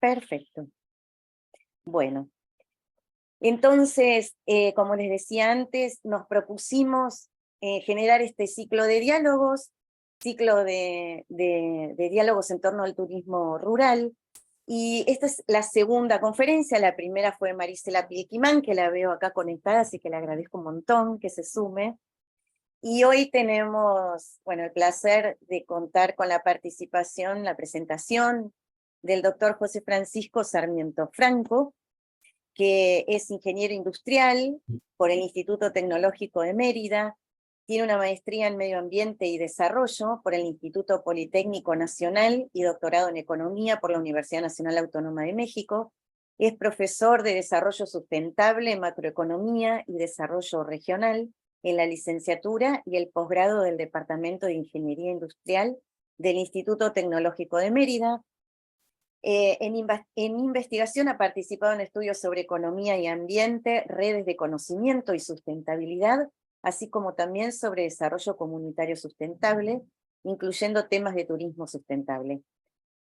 Perfecto. Bueno, entonces, como les decía antes, nos propusimos generar este ciclo de diálogos, ciclo de diálogos en torno al turismo rural, y esta es la segunda conferencia. La primera fue Marisela Pilquimán, que la veo acá conectada, así que le agradezco un montón que se sume. Y hoy tenemos, bueno, el placer de contar con la participación, la presentación del doctor José Francisco Sarmiento Franco, que es ingeniero industrial por el Instituto Tecnológico de Mérida, tiene una maestría en Medio Ambiente y Desarrollo por el Instituto Politécnico Nacional y doctorado en Economía por la Universidad Nacional Autónoma de México, es profesor de Desarrollo Sustentable, Macroeconomía y Desarrollo Regional en la licenciatura y el posgrado del Departamento de Ingeniería Industrial del Instituto Tecnológico de Mérida. En investigación ha participado en estudios sobre economía y ambiente, redes de conocimiento y sustentabilidad, así como también sobre desarrollo comunitario sustentable, incluyendo temas de turismo sustentable.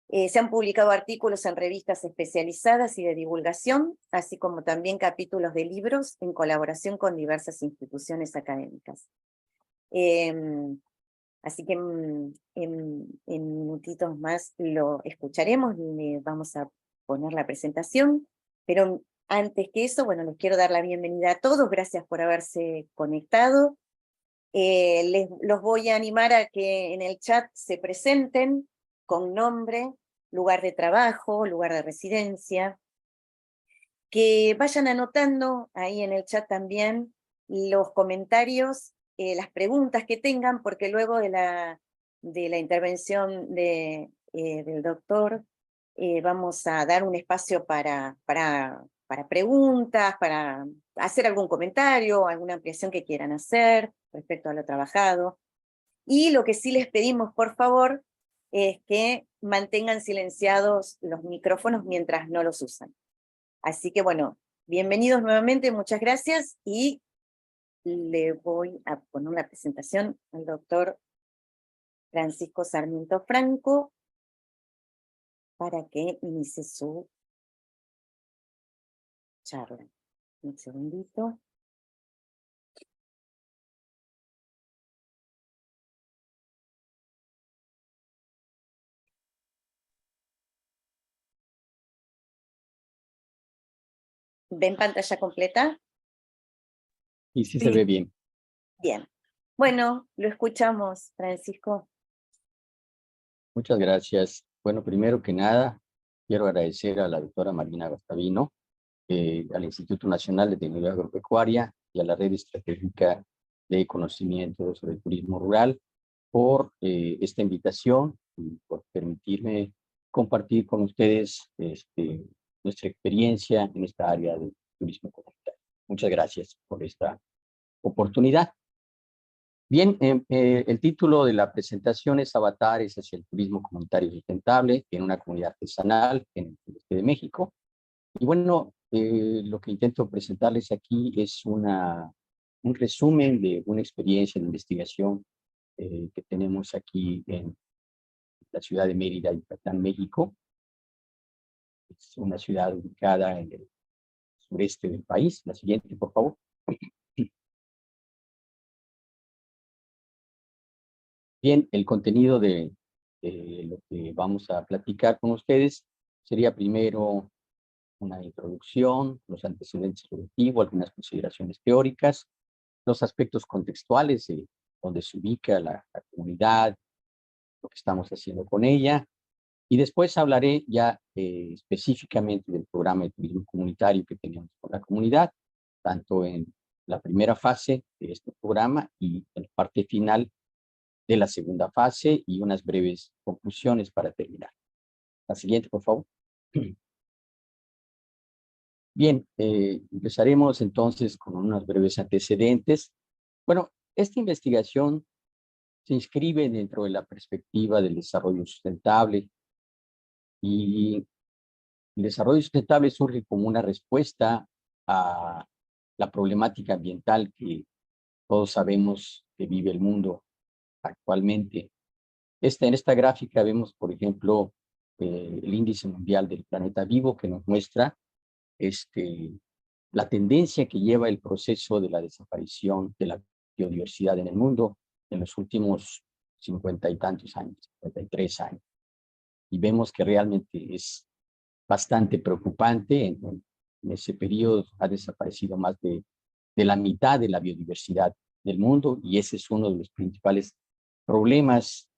Se han publicado artículos en revistas especializadas y de divulgación, así como también capítulos de libros en colaboración con diversas instituciones académicas. Así que en minutitos más lo escucharemos y le vamos a poner la presentación. Pero antes que eso, bueno, les quiero dar la bienvenida a todos. Gracias por haberse conectado. Los voy a animar a que en el chat se presenten con nombre, lugar de trabajo, lugar de residencia. Que vayan anotando ahí en el chat también los comentarios, las preguntas que tengan, porque luego de la intervención del doctor vamos a dar un espacio para preguntas, para hacer algún comentario, alguna ampliación que quieran hacer respecto a lo trabajado. Y lo que sí les pedimos, por favor, es que mantengan silenciados los micrófonos mientras no los usan. Así que bueno, bienvenidos nuevamente, muchas gracias, y le voy a poner la presentación al doctor Francisco Sarmiento Franco para que inicie su charla. Un segundito. ¿Ven pantalla completa? Y sí se ve bien. Bien. Bueno, lo escuchamos, Francisco. Muchas gracias. Bueno, primero que nada, quiero agradecer a la doctora Marina Guastavino, al Instituto Nacional de Tecnología Agropecuaria y a la Red Estratégica de Conocimiento sobre el Turismo Rural por esta invitación y por permitirme compartir con ustedes nuestra experiencia en esta área del turismo comunitario. Muchas gracias por esta oportunidad. Bien, el título de la presentación es Avatares hacia el turismo comunitario sustentable en una comunidad artesanal en el sureste de México. Y bueno, lo que intento presentarles aquí es un resumen de una experiencia de investigación que tenemos aquí en la ciudad de Mérida, Yucatán, México. Es una ciudad ubicada en el sureste del país. La siguiente, por favor. Bien, el contenido de lo que vamos a platicar con ustedes sería primero una introducción, los antecedentes productivos, algunas consideraciones teóricas, los aspectos contextuales de donde se ubica la comunidad, lo que estamos haciendo con ella, y después hablaré ya específicamente del programa de turismo comunitario que tenemos con la comunidad, tanto en la primera fase de este programa y en la parte final de la segunda fase, y unas breves conclusiones para terminar. La siguiente, por favor. Bien, empezaremos entonces con unos breves antecedentes. Bueno, esta investigación se inscribe dentro de la perspectiva del desarrollo sustentable, y el desarrollo sustentable surge como una respuesta a la problemática ambiental que todos sabemos que vive el mundo actualmente. En esta gráfica vemos, por ejemplo, el índice mundial del planeta vivo, que nos muestra la tendencia que lleva el proceso de la desaparición de la biodiversidad en el mundo en los últimos 50 y tantos años, 53 años. Y vemos que realmente es bastante preocupante. En ese periodo ha desaparecido más de la mitad de la biodiversidad del mundo, y ese es uno de los principales problemas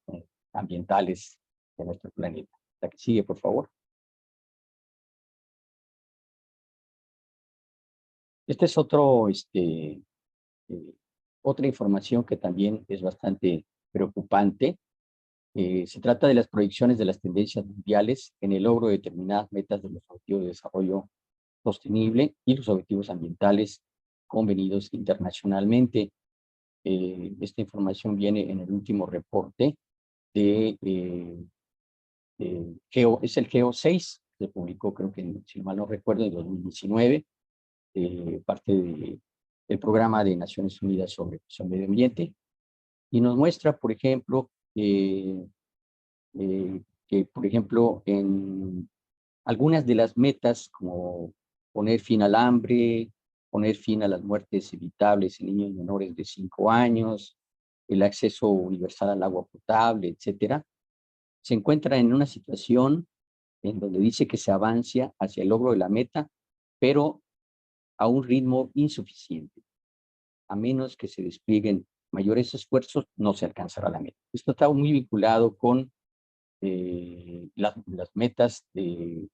ambientales de nuestro planeta. La que sigue, por favor. Este es otra información que también es bastante preocupante. Se trata de las proyecciones de las tendencias mundiales en el logro de determinadas metas de los Objetivos de Desarrollo Sostenible y los objetivos ambientales convenidos internacionalmente. Esta información viene en el último reporte de es el GEO6, se publicó, creo que, si mal no recuerdo, en 2019, parte del Programa de Naciones Unidas sobre Medio Ambiente, y nos muestra, por ejemplo, que, por ejemplo, en algunas de las metas, como poner fin al hambre, poner fin a las muertes evitables en niños menores de 5 años, el acceso universal al agua potable, etcétera, se encuentra en una situación en donde dice que se avanza hacia el logro de la meta, pero a un ritmo insuficiente. A menos que se desplieguen mayores esfuerzos, no se alcanzará la meta. Esto está muy vinculado con las metas de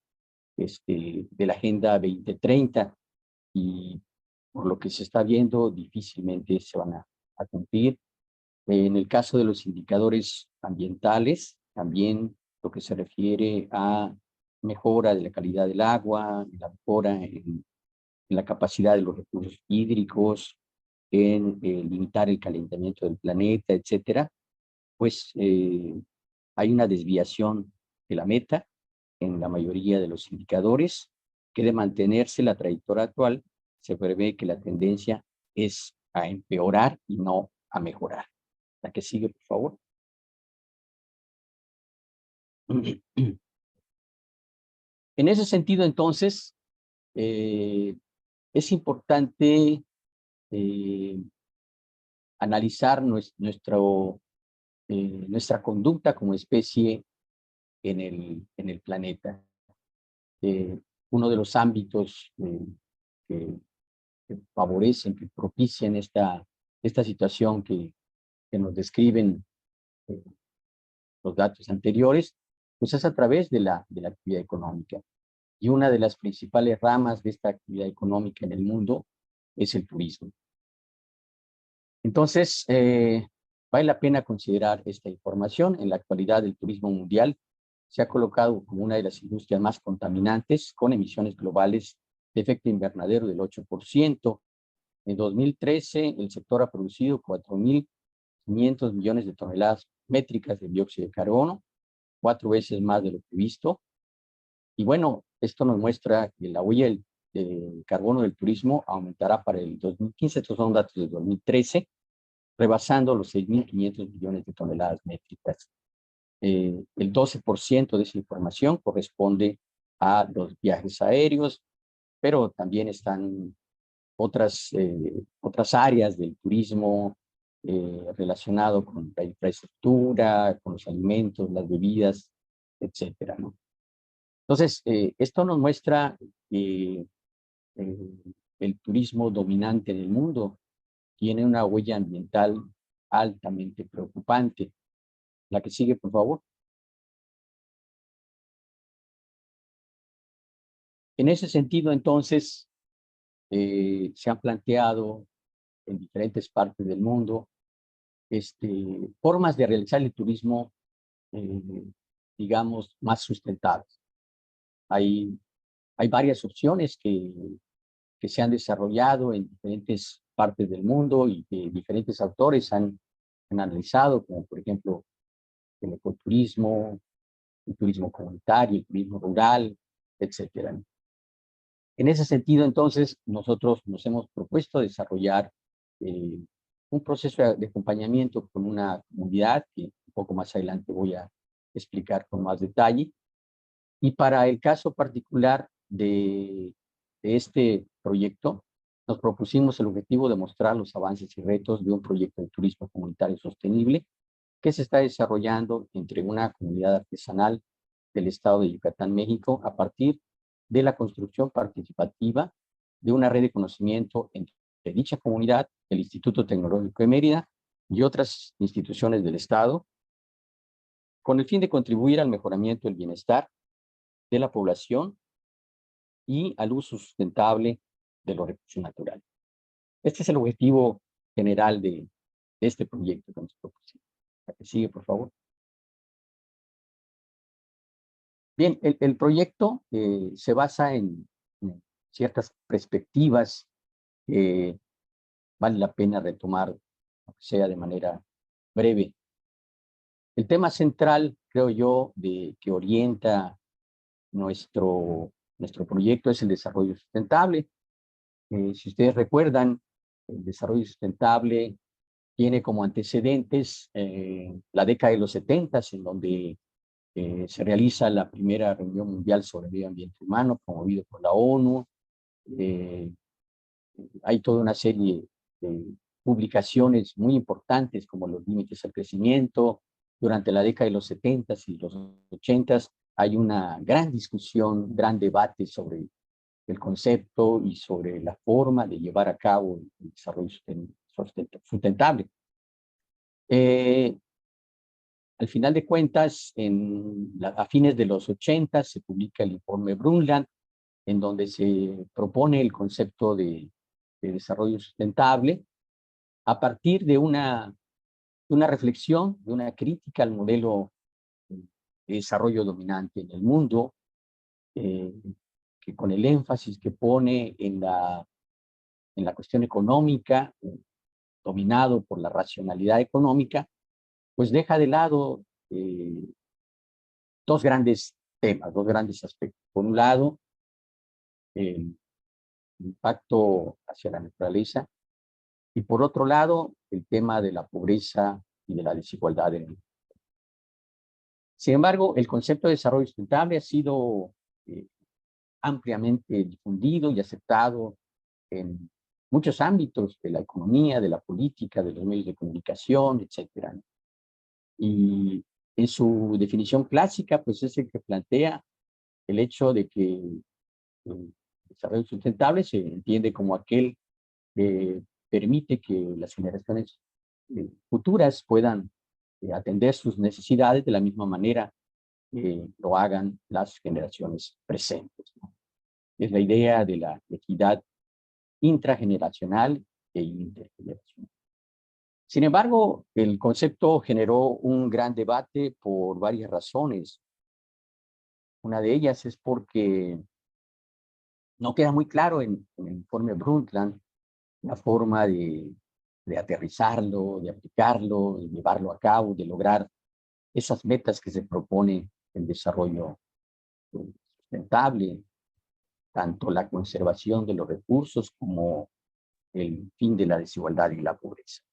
la Agenda 2030, y por lo que se está viendo, difícilmente se van a cumplir. En el caso de los indicadores ambientales, también lo que se refiere a mejora de la calidad del agua, la mejora en la capacidad de los recursos hídricos, en limitar el calentamiento del planeta, etcétera, pues hay una desviación de la meta en la mayoría de los indicadores, que de mantenerse la trayectoria actual, se prevé que la tendencia es a empeorar y no a mejorar. La que sigue, por favor. En ese sentido, entonces, es importante analizar nuestra conducta como especie en el planeta. Uno de los ámbitos que favorecen, que propician esta situación que nos describen los datos anteriores, pues es a través de la actividad económica. Y una de las principales ramas de esta actividad económica en el mundo es el turismo. Entonces, vale la pena considerar esta información. En la actualidad, el turismo mundial se ha colocado como una de las industrias más contaminantes, con emisiones globales de efecto invernadero del 8%. En 2013, el sector ha producido 4.500 millones de toneladas métricas de dióxido de carbono, 4 veces más de lo previsto. Y bueno, esto nos muestra que la huella del carbono del turismo aumentará para el 2015, estos son datos del 2013, rebasando los 6.500 millones de toneladas métricas. El 12% de esa información corresponde a los viajes aéreos, pero también están otras áreas del turismo relacionado con la infraestructura, con los alimentos, las bebidas, etcétera, ¿no? Entonces, esto nos muestra que el turismo dominante en el mundo tiene una huella ambiental altamente preocupante. La que sigue, por favor. En ese sentido, entonces, se han planteado en diferentes partes del mundo formas de realizar el turismo, digamos, más sustentables. Hay varias opciones que se han desarrollado en diferentes partes del mundo y que diferentes autores han analizado, como por ejemplo el ecoturismo, el turismo comunitario, el turismo rural, etcétera. En ese sentido, entonces, nosotros nos hemos propuesto desarrollar un proceso de acompañamiento con una comunidad que un poco más adelante voy a explicar con más detalle, Y para el caso particular de este proyecto, nos propusimos el objetivo de mostrar los avances y retos de un proyecto de turismo comunitario sostenible que se está desarrollando entre una comunidad artesanal del estado de Yucatán, México, a partir de la construcción participativa de una red de conocimiento entre dicha comunidad, el Instituto Tecnológico de Mérida y otras instituciones del estado, con el fin de contribuir al mejoramiento del bienestar de la población y al uso sustentable de los recursos naturales. Este es el objetivo general de este proyecto que nos propusimos. La que sigue, por favor. Bien, el proyecto se basa en ciertas perspectivas que vale la pena retomar, aunque sea de manera breve. El tema central, creo yo, que orienta nuestro proyecto es el desarrollo sustentable. Si ustedes recuerdan, el desarrollo sustentable tiene como antecedentes la década de los 70, en donde se realiza la primera reunión mundial sobre el medio ambiente humano, promovido por la ONU. Hay toda una serie de publicaciones muy importantes como los límites al crecimiento. Durante la década de los 70 y los 80 hay una gran discusión, gran debate sobre el concepto y sobre la forma de llevar a cabo el desarrollo sustentable. Al final de cuentas, a fines de los 80 se publica el informe Brundtland, en donde se propone el concepto de desarrollo sustentable a partir de una reflexión, de una crítica al modelo de desarrollo dominante en el mundo, que con el énfasis que pone en la cuestión económica, dominado por la racionalidad económica, pues deja de lado dos grandes temas, dos grandes aspectos. Por un lado, el impacto hacia la naturaleza, y por otro lado, el tema de la pobreza y de la desigualdad en el mundo. Sin embargo, el concepto de desarrollo sustentable ha sido ampliamente difundido y aceptado en muchos ámbitos de la economía, de la política, de los medios de comunicación, etcétera. Y en su definición clásica, pues es el que plantea el hecho de que el desarrollo sustentable se entiende como aquel que permite que las generaciones futuras puedan atender sus necesidades de la misma manera que lo hagan las generaciones presentes, ¿no? Es la idea de la equidad intrageneracional e intergeneracional. Sin embargo, el concepto generó un gran debate por varias razones. Una de ellas es porque no queda muy claro en el informe Brundtland la forma de aterrizarlo, de aplicarlo, de llevarlo a cabo, de lograr esas metas que se propone el desarrollo sustentable, tanto la conservación de los recursos como el fin de la desigualdad y la pobreza.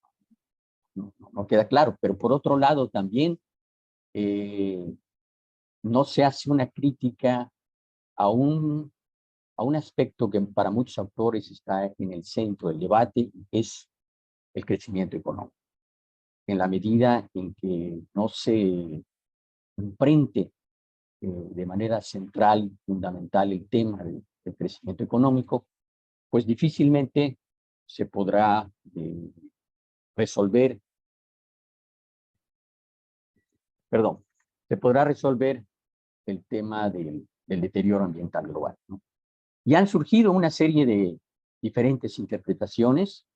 No queda claro, pero por otro lado también no se hace una crítica a un aspecto que para muchos autores está en el centro del debate, es el crecimiento económico. En la medida en que no se enfrente de manera central, fundamental, el tema del crecimiento económico, pues difícilmente se podrá resolver, se podrá resolver el tema del deterioro ambiental global, ¿no? Y han surgido una serie de diferentes interpretaciones,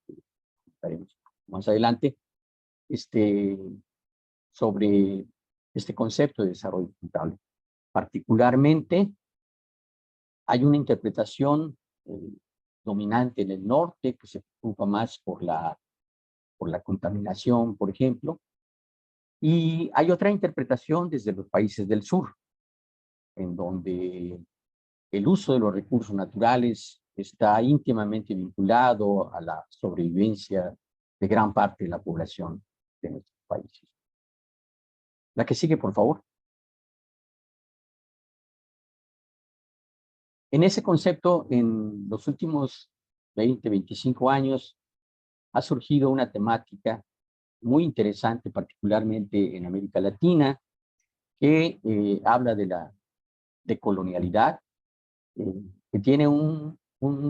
veremos más adelante, sobre este concepto de desarrollo sustentable. Particularmente, hay una interpretación dominante en el norte que se preocupa más por la contaminación, por ejemplo, y hay otra interpretación desde los países del sur, en donde el uso de los recursos naturales está íntimamente vinculado a la sobrevivencia de gran parte de la población de nuestros países. La que sigue, por favor. En ese concepto, en los últimos 20, 25 años, ha surgido una temática muy interesante, particularmente en América Latina, que habla de la decolonialidad, que tiene un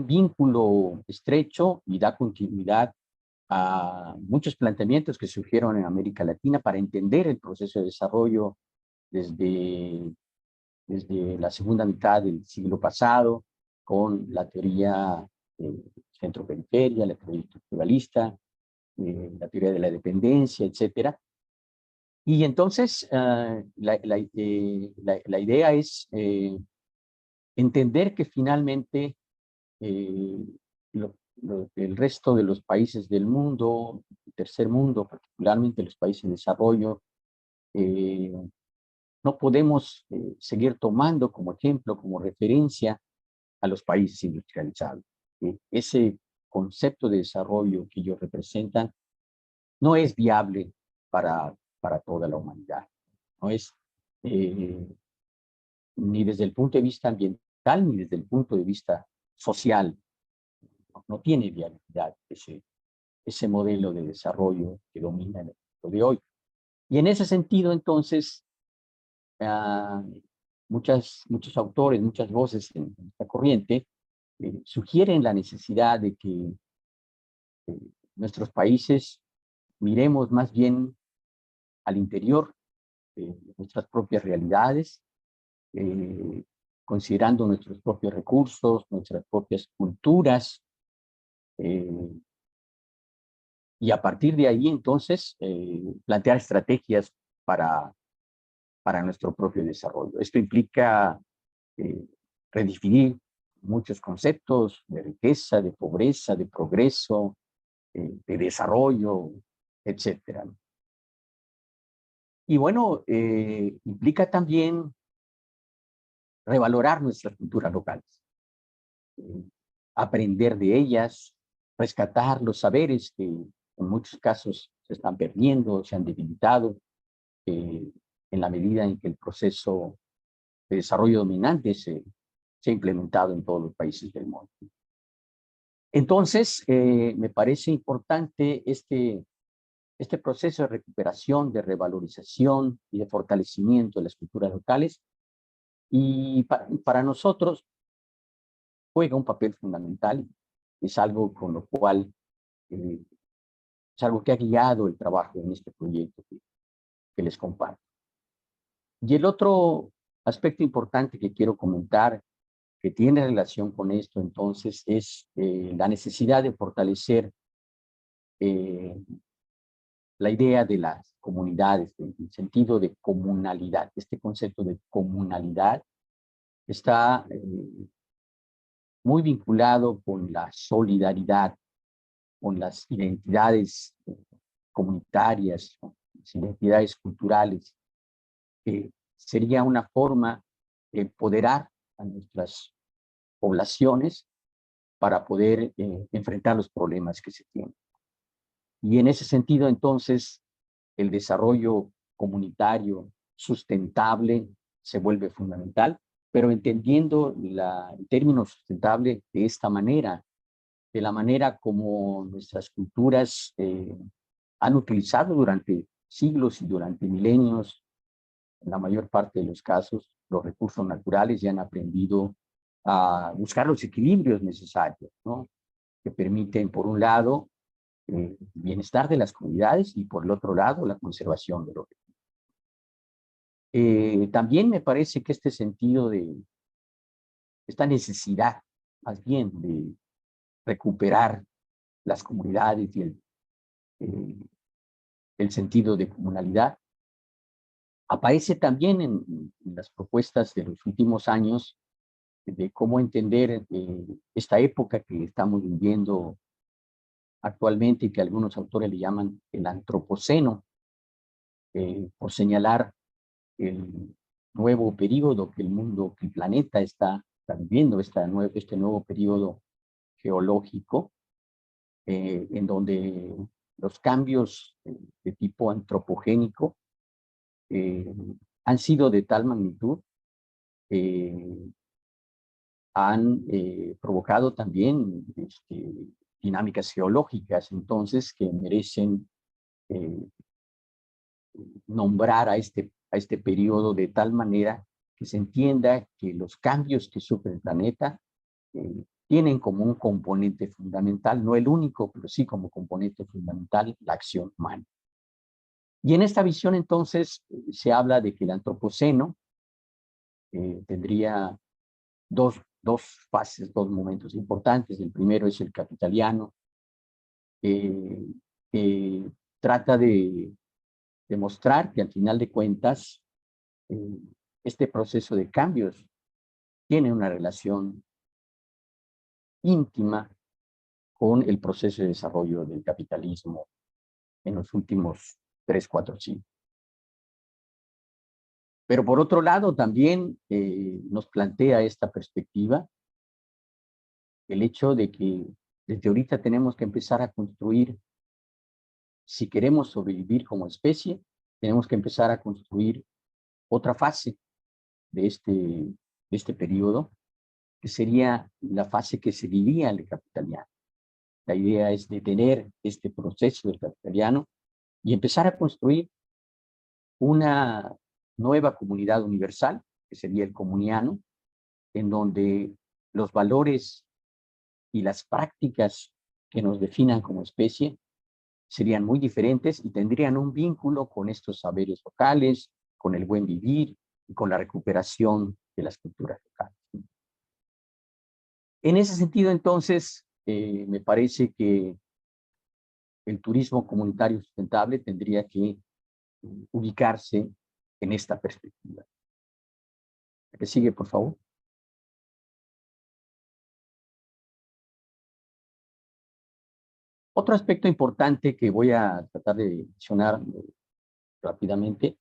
vínculo estrecho y da continuidad a muchos planteamientos que surgieron en América Latina para entender el proceso de desarrollo desde, desde la segunda mitad del siglo pasado, con la teoría centro-periferia, la teoría estructuralista, la teoría de la dependencia, etcétera. Y entonces la idea es entender que finalmente eh, el resto de los países del mundo, el tercer mundo, particularmente los países en desarrollo, eh, no podemos seguir tomando como ejemplo, como referencia a los países industrializados. Ese concepto de desarrollo que ellos representan no es viable para toda la humanidad. No es eh, ni desde el punto de vista ambiental ni desde el punto de vista social. No tiene viabilidad ese modelo de desarrollo que domina el mundo de hoy. Y en ese sentido, entonces, muchos autores, muchas voces en esta corriente sugieren la necesidad de que nuestros países miremos más bien al interior de nuestras propias realidades, eh, considerando nuestros propios recursos, nuestras propias culturas, eh, y a partir de ahí entonces plantear estrategias para nuestro propio desarrollo. Esto implica eh, redefinir muchos conceptos de riqueza, de pobreza, de progreso, de desarrollo, etcétera. Y bueno, implica también revalorar nuestras culturas locales, eh, aprender de ellas, rescatar los saberes que en muchos casos se están perdiendo, se han debilitado, en la medida en que el proceso de desarrollo dominante se ha implementado en todos los países del mundo. Entonces, me parece importante este proceso de recuperación, de revalorización y de fortalecimiento de las culturas locales, y para nosotros juega un papel fundamental, es algo con lo cual, es algo que ha guiado el trabajo en este proyecto que les comparto. Y el otro aspecto importante que quiero comentar, que tiene relación con esto, entonces, es la necesidad de fortalecer eh, la idea de las comunidades, el sentido de comunalidad. Este concepto de comunalidad está muy vinculado con la solidaridad, con las identidades comunitarias, con las identidades culturales. Sería una forma de empoderar a nuestras poblaciones para poder enfrentar los problemas que se tienen. Y en ese sentido, entonces, el desarrollo comunitario sustentable se vuelve fundamental, pero entendiendo el término sustentable de esta manera, de la manera como nuestras culturas han utilizado durante siglos y durante milenios, en la mayor parte de los casos, los recursos naturales y han aprendido a buscar los equilibrios necesarios, ¿no? Que permiten, por un lado, el bienestar de las comunidades y, por el otro lado, la conservación de los recursos. También me parece que este sentido esta necesidad, más bien, de recuperar las comunidades y el sentido de comunalidad, aparece también en las propuestas de los últimos años de cómo entender esta época que estamos viviendo actualmente y que algunos autores le llaman el antropoceno, por señalar el nuevo periodo que el mundo, que el planeta está viviendo, este nuevo periodo geológico, en donde los cambios de tipo antropogénico han sido de tal magnitud han provocado también dinámicas geológicas, entonces, que merecen eh, nombrar a este periodo de tal manera que se entienda que los cambios que sufre el planeta tienen como un componente fundamental, no el único, pero sí como componente fundamental, la acción humana. Y en esta visión, entonces, se habla de que el antropoceno tendría dos fases, dos momentos importantes. El primero es el capitaliano, que trata de demostrar que al final de cuentas este proceso de cambios tiene una relación íntima con el proceso de desarrollo del capitalismo en los últimos 3, 4 siglos. Pero por otro lado también nos plantea esta perspectiva el hecho de que desde ahorita tenemos que empezar a construir, si queremos sobrevivir como especie, tenemos que empezar a construir otra fase de este periodo, que sería la fase que seguiría el capitaliano. La idea es detener este proceso del capitaliano y empezar a construir una nueva comunidad universal, que sería el comuniano, en donde los valores y las prácticas que nos definan como especie serían muy diferentes y tendrían un vínculo con estos saberes locales, con el buen vivir y con la recuperación de las culturas locales. En ese sentido, entonces, me parece que el turismo comunitario sustentable tendría que ubicarse en esta perspectiva. La que sigue, por favor. Otro aspecto importante que voy a tratar de mencionar rápidamente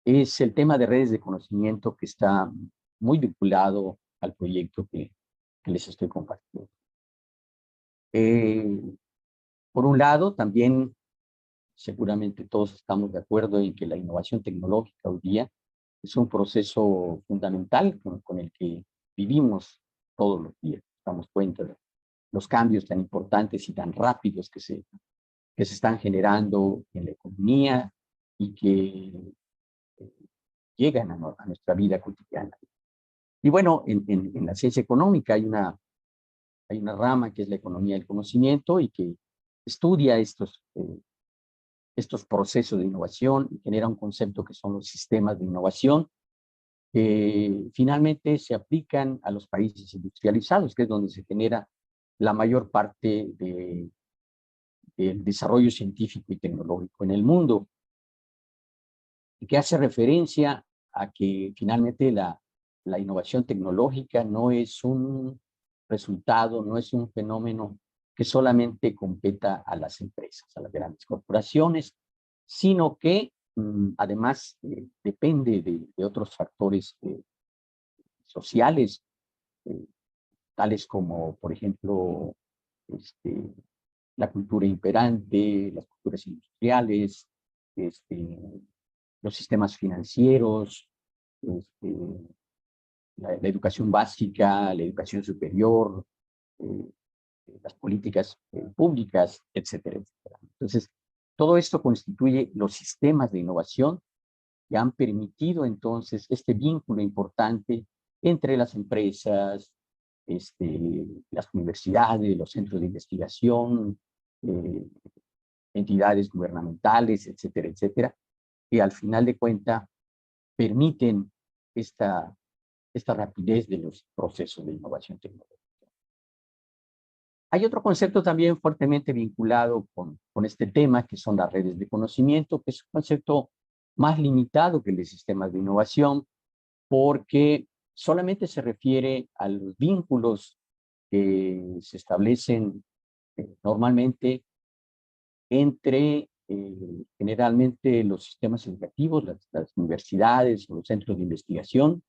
es el tema de redes de conocimiento, que está muy vinculado al proyecto que les estoy compartiendo. Por un lado, también seguramente todos estamos de acuerdo en que la innovación tecnológica hoy día es un proceso fundamental con el que vivimos todos los días. Damos cuenta de los cambios tan importantes y tan rápidos que se están generando en la economía y que llegan a nuestra vida cotidiana. Y bueno, en la ciencia económica hay una rama que es la economía del conocimiento y que estudia estos procesos de innovación y genera un concepto que son los sistemas de innovación, que finalmente se aplican a los países industrializados, que es donde se genera la mayor parte del desarrollo científico y tecnológico en el mundo, y que hace referencia a que finalmente la innovación tecnológica no es un resultado, no es un fenómeno que solamente competa a las empresas, a las grandes corporaciones, sino que además depende de otros factores sociales, eh, tales como, por ejemplo, la cultura imperante, las culturas industriales, los sistemas financieros, la educación básica, la educación superior, eh, las políticas públicas, etcétera, etcétera. Entonces, todo esto constituye los sistemas de innovación que han permitido entonces este vínculo importante entre las empresas, las universidades, los centros de investigación, entidades gubernamentales, etcétera, etcétera, que al final de cuentas permiten esta rapidez de los procesos de innovación tecnológica. Hay otro concepto también fuertemente vinculado con este tema, que son las redes de conocimiento, que es un concepto más limitado que el de sistemas de innovación, porque solamente se refiere a los vínculos que se establecen normalmente entre generalmente los sistemas educativos, las universidades o los centros de investigación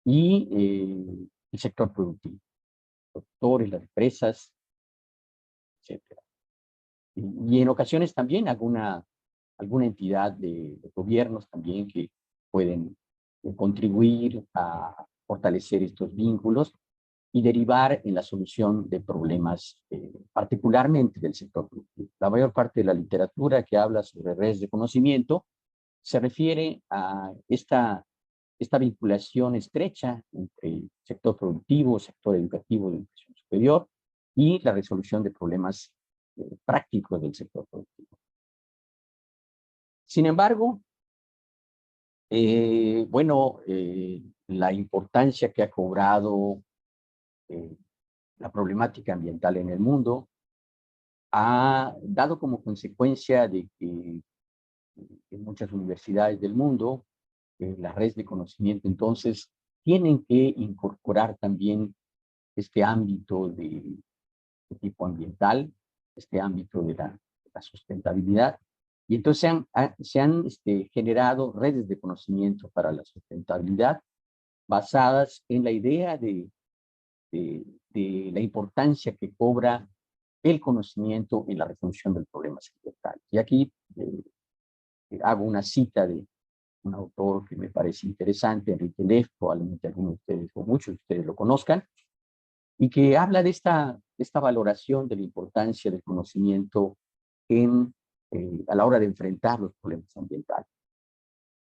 y el sector productivo, los sectores, las empresas, etcétera. Y en ocasiones también alguna entidad de gobiernos también que pueden contribuir a fortalecer estos vínculos, y derivar en la solución de problemas, particularmente del sector productivo. La mayor parte de la literatura que habla sobre redes de conocimiento se refiere a esta vinculación estrecha entre el sector productivo, sector educativo de educación superior y la resolución de problemas prácticos del sector productivo. Sin embargo, la importancia que ha cobrado la problemática ambiental en el mundo ha dado como consecuencia de que en muchas universidades del mundo, las redes de conocimiento entonces tienen que incorporar también este ámbito de tipo ambiental, este ámbito de la sustentabilidad. Y entonces se han generado redes de conocimiento para la sustentabilidad basadas en la idea de la importancia que cobra el conocimiento en la resolución del problema ambiental. Y aquí hago una cita de un autor que me parece interesante, Enrique Leff, probablemente algunos de ustedes o muchos de ustedes lo conozcan, y que habla de esta valoración de la importancia del conocimiento a la hora de enfrentar los problemas ambientales.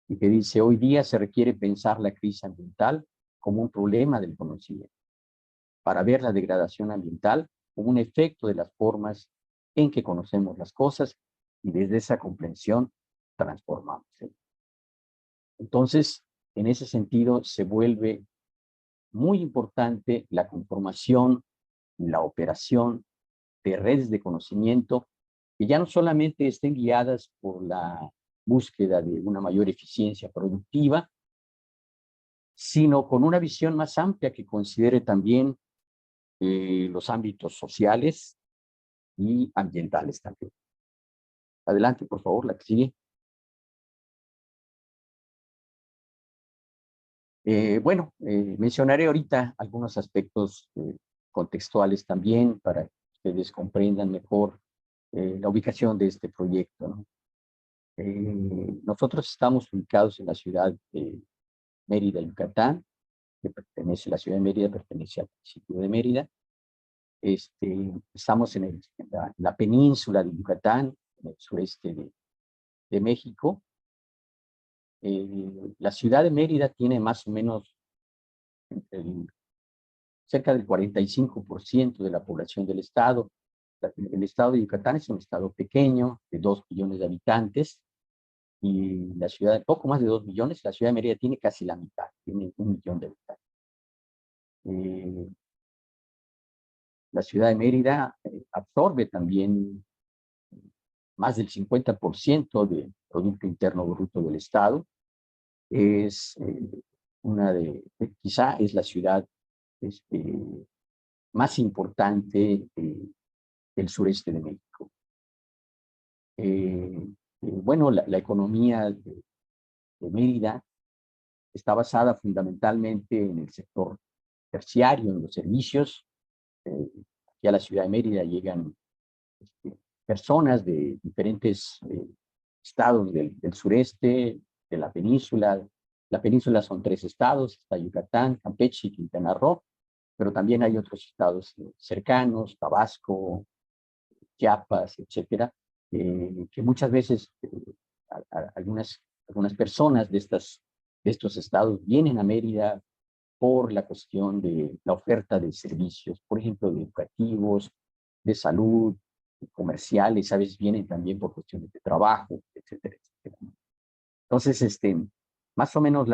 Y que dice, hoy día se requiere pensar la crisis ambiental como un problema del conocimiento, para ver la degradación ambiental como un efecto de las formas en que conocemos las cosas y desde esa comprensión transformamos. Entonces, en ese sentido, se vuelve muy importante la conformación y la operación de redes de conocimiento que ya no solamente estén guiadas por la búsqueda de una mayor eficiencia productiva, sino con una visión más amplia que considere también los ámbitos sociales y ambientales también. Adelante, por favor, la que sigue. Mencionaré ahorita algunos aspectos contextuales también para que ustedes comprendan mejor la ubicación de este proyecto, ¿no? Nosotros estamos ubicados en la ciudad de Mérida, Yucatán, que pertenece, la ciudad de Mérida pertenece al municipio de Mérida. Estamos en la península de Yucatán, en el sureste de México. La ciudad de Mérida tiene más o menos cerca del 45% de la población del estado. El estado de Yucatán es un estado pequeño, de 2 millones de habitantes, y la ciudad de poco más de 2 millones, la ciudad de Mérida tiene casi la mitad, tiene 1 millón de habitantes. La ciudad de Mérida absorbe también más del 50% del Producto Interno Bruto del Estado. Es quizá es la ciudad más importante del sureste de México. La economía de Mérida está basada fundamentalmente en el sector terciario, en los servicios. Aquí a la ciudad de Mérida llegan personas de diferentes estados del sureste, de la península. La península son 3 estados, está Yucatán, Campeche y Quintana Roo, pero también hay otros estados cercanos, Tabasco, Chiapas, etcétera, que muchas veces algunas personas de estos estados vienen a Mérida por la cuestión de la oferta de servicios, por ejemplo, de educativos, de salud, comerciales, a veces vienen también por cuestiones de trabajo, etcétera, etcétera. Entonces, más o menos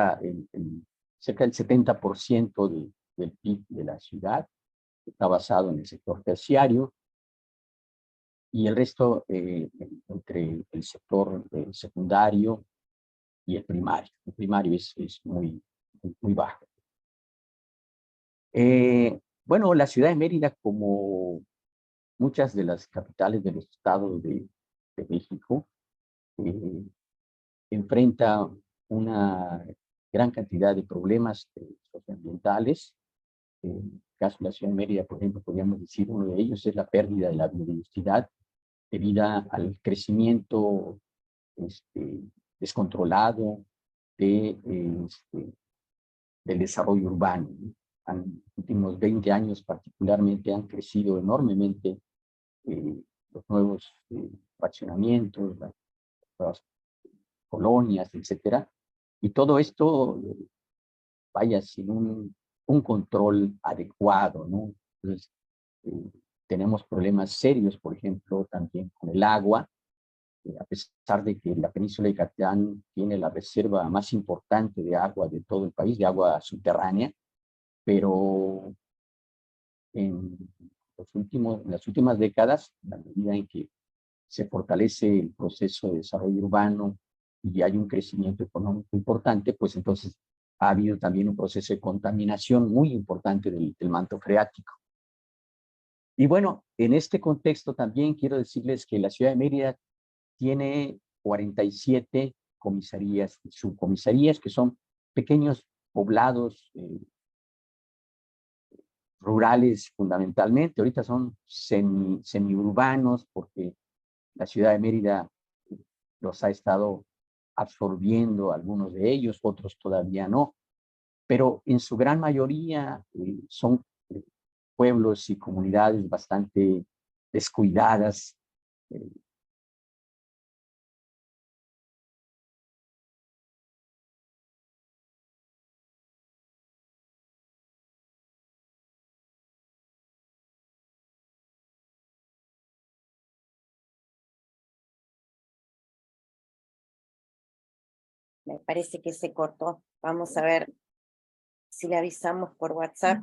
cerca del 70% del PIB de la ciudad está basado en el sector terciario y el resto entre el sector secundario y el primario. El primario es muy, muy bajo. La ciudad de Mérida, como muchas de las capitales de los estados de México, enfrenta una gran cantidad de problemas socioambientales. En el caso de la ciudad de Mérida, por ejemplo, podríamos decir uno de ellos es la pérdida de la biodiversidad debido al crecimiento descontrolado del desarrollo urbano. los últimos 20 años particularmente han crecido enormemente los nuevos fraccionamientos, las nuevas colonias, etcétera. Y todo esto, vaya, sin un control adecuado, ¿no? Entonces, tenemos problemas serios, por ejemplo, también con el agua, a pesar de que la península de Yucatán tiene la reserva más importante de agua de todo el país, de agua subterránea, pero en las últimas décadas, a medida en que se fortalece el proceso de desarrollo urbano y hay un crecimiento económico importante, pues entonces ha habido también un proceso de contaminación muy importante del manto freático. Y bueno, en este contexto también quiero decirles que la ciudad de Mérida tiene 47 comisarías y subcomisarías, que son pequeños poblados rurales fundamentalmente. Ahorita son semiurbanos porque la ciudad de Mérida los ha estado absorbiendo, algunos de ellos, otros todavía no, pero en su gran mayoría son pueblos y comunidades bastante descuidadas. Me parece que se cortó. Vamos a ver si le avisamos por WhatsApp.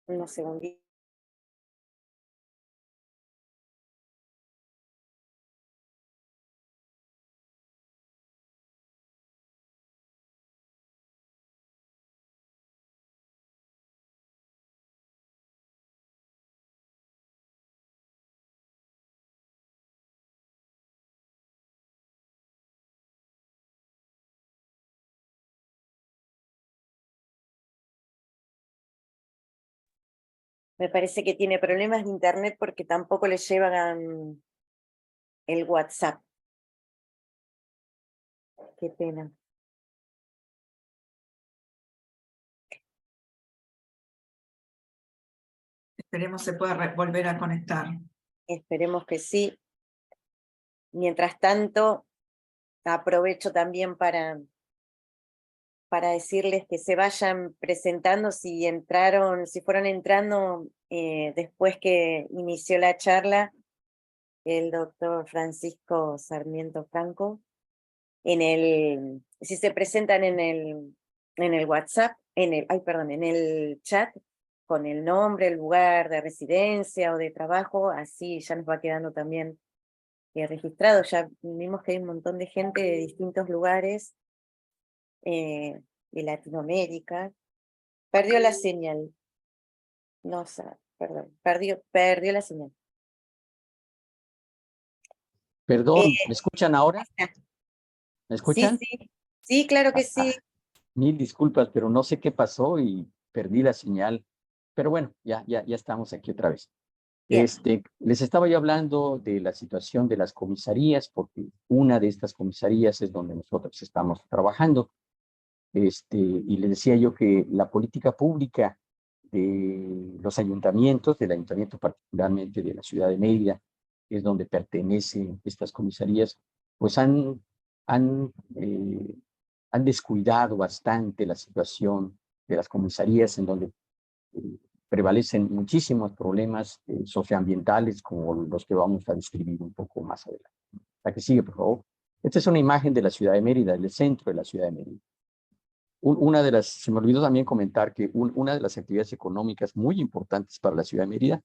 Unos segunditos. Me parece que tiene problemas de internet porque tampoco le llevan el WhatsApp. Qué pena. Esperemos se pueda volver a conectar. Esperemos que sí. Mientras tanto, aprovecho también para decirles que se vayan presentando si entraron, si fueron entrando después que inició la charla, el doctor Francisco Sarmiento Franco, si se presentan en el WhatsApp, en el chat, con el nombre, el lugar de residencia o de trabajo, así ya nos va quedando también registrado. Ya vimos que hay un montón de gente de distintos lugares de Latinoamérica. Perdió la señal. No, perdón, perdió la señal. Perdón, ¿me escuchan ahora? ¿Me Sí, escuchan? sí, claro que sí. Mil disculpas, pero no sé qué pasó y perdí la señal. Pero bueno, ya estamos aquí otra vez. Bien. Les estaba yo hablando de la situación de las comisarías, porque una de estas comisarías es donde nosotros estamos trabajando. Y les decía yo que la política pública de los ayuntamientos, del ayuntamiento particularmente de la ciudad de Mérida, que es donde pertenecen estas comisarías, pues han descuidado bastante la situación de las comisarías, en donde prevalecen muchísimos problemas socioambientales, como los que vamos a describir un poco más adelante. La que sigue, por favor. Esta es una imagen de la ciudad de Mérida, del centro de la ciudad de Mérida. Se me olvidó también comentar que una de las actividades económicas muy importantes para la ciudad de Mérida,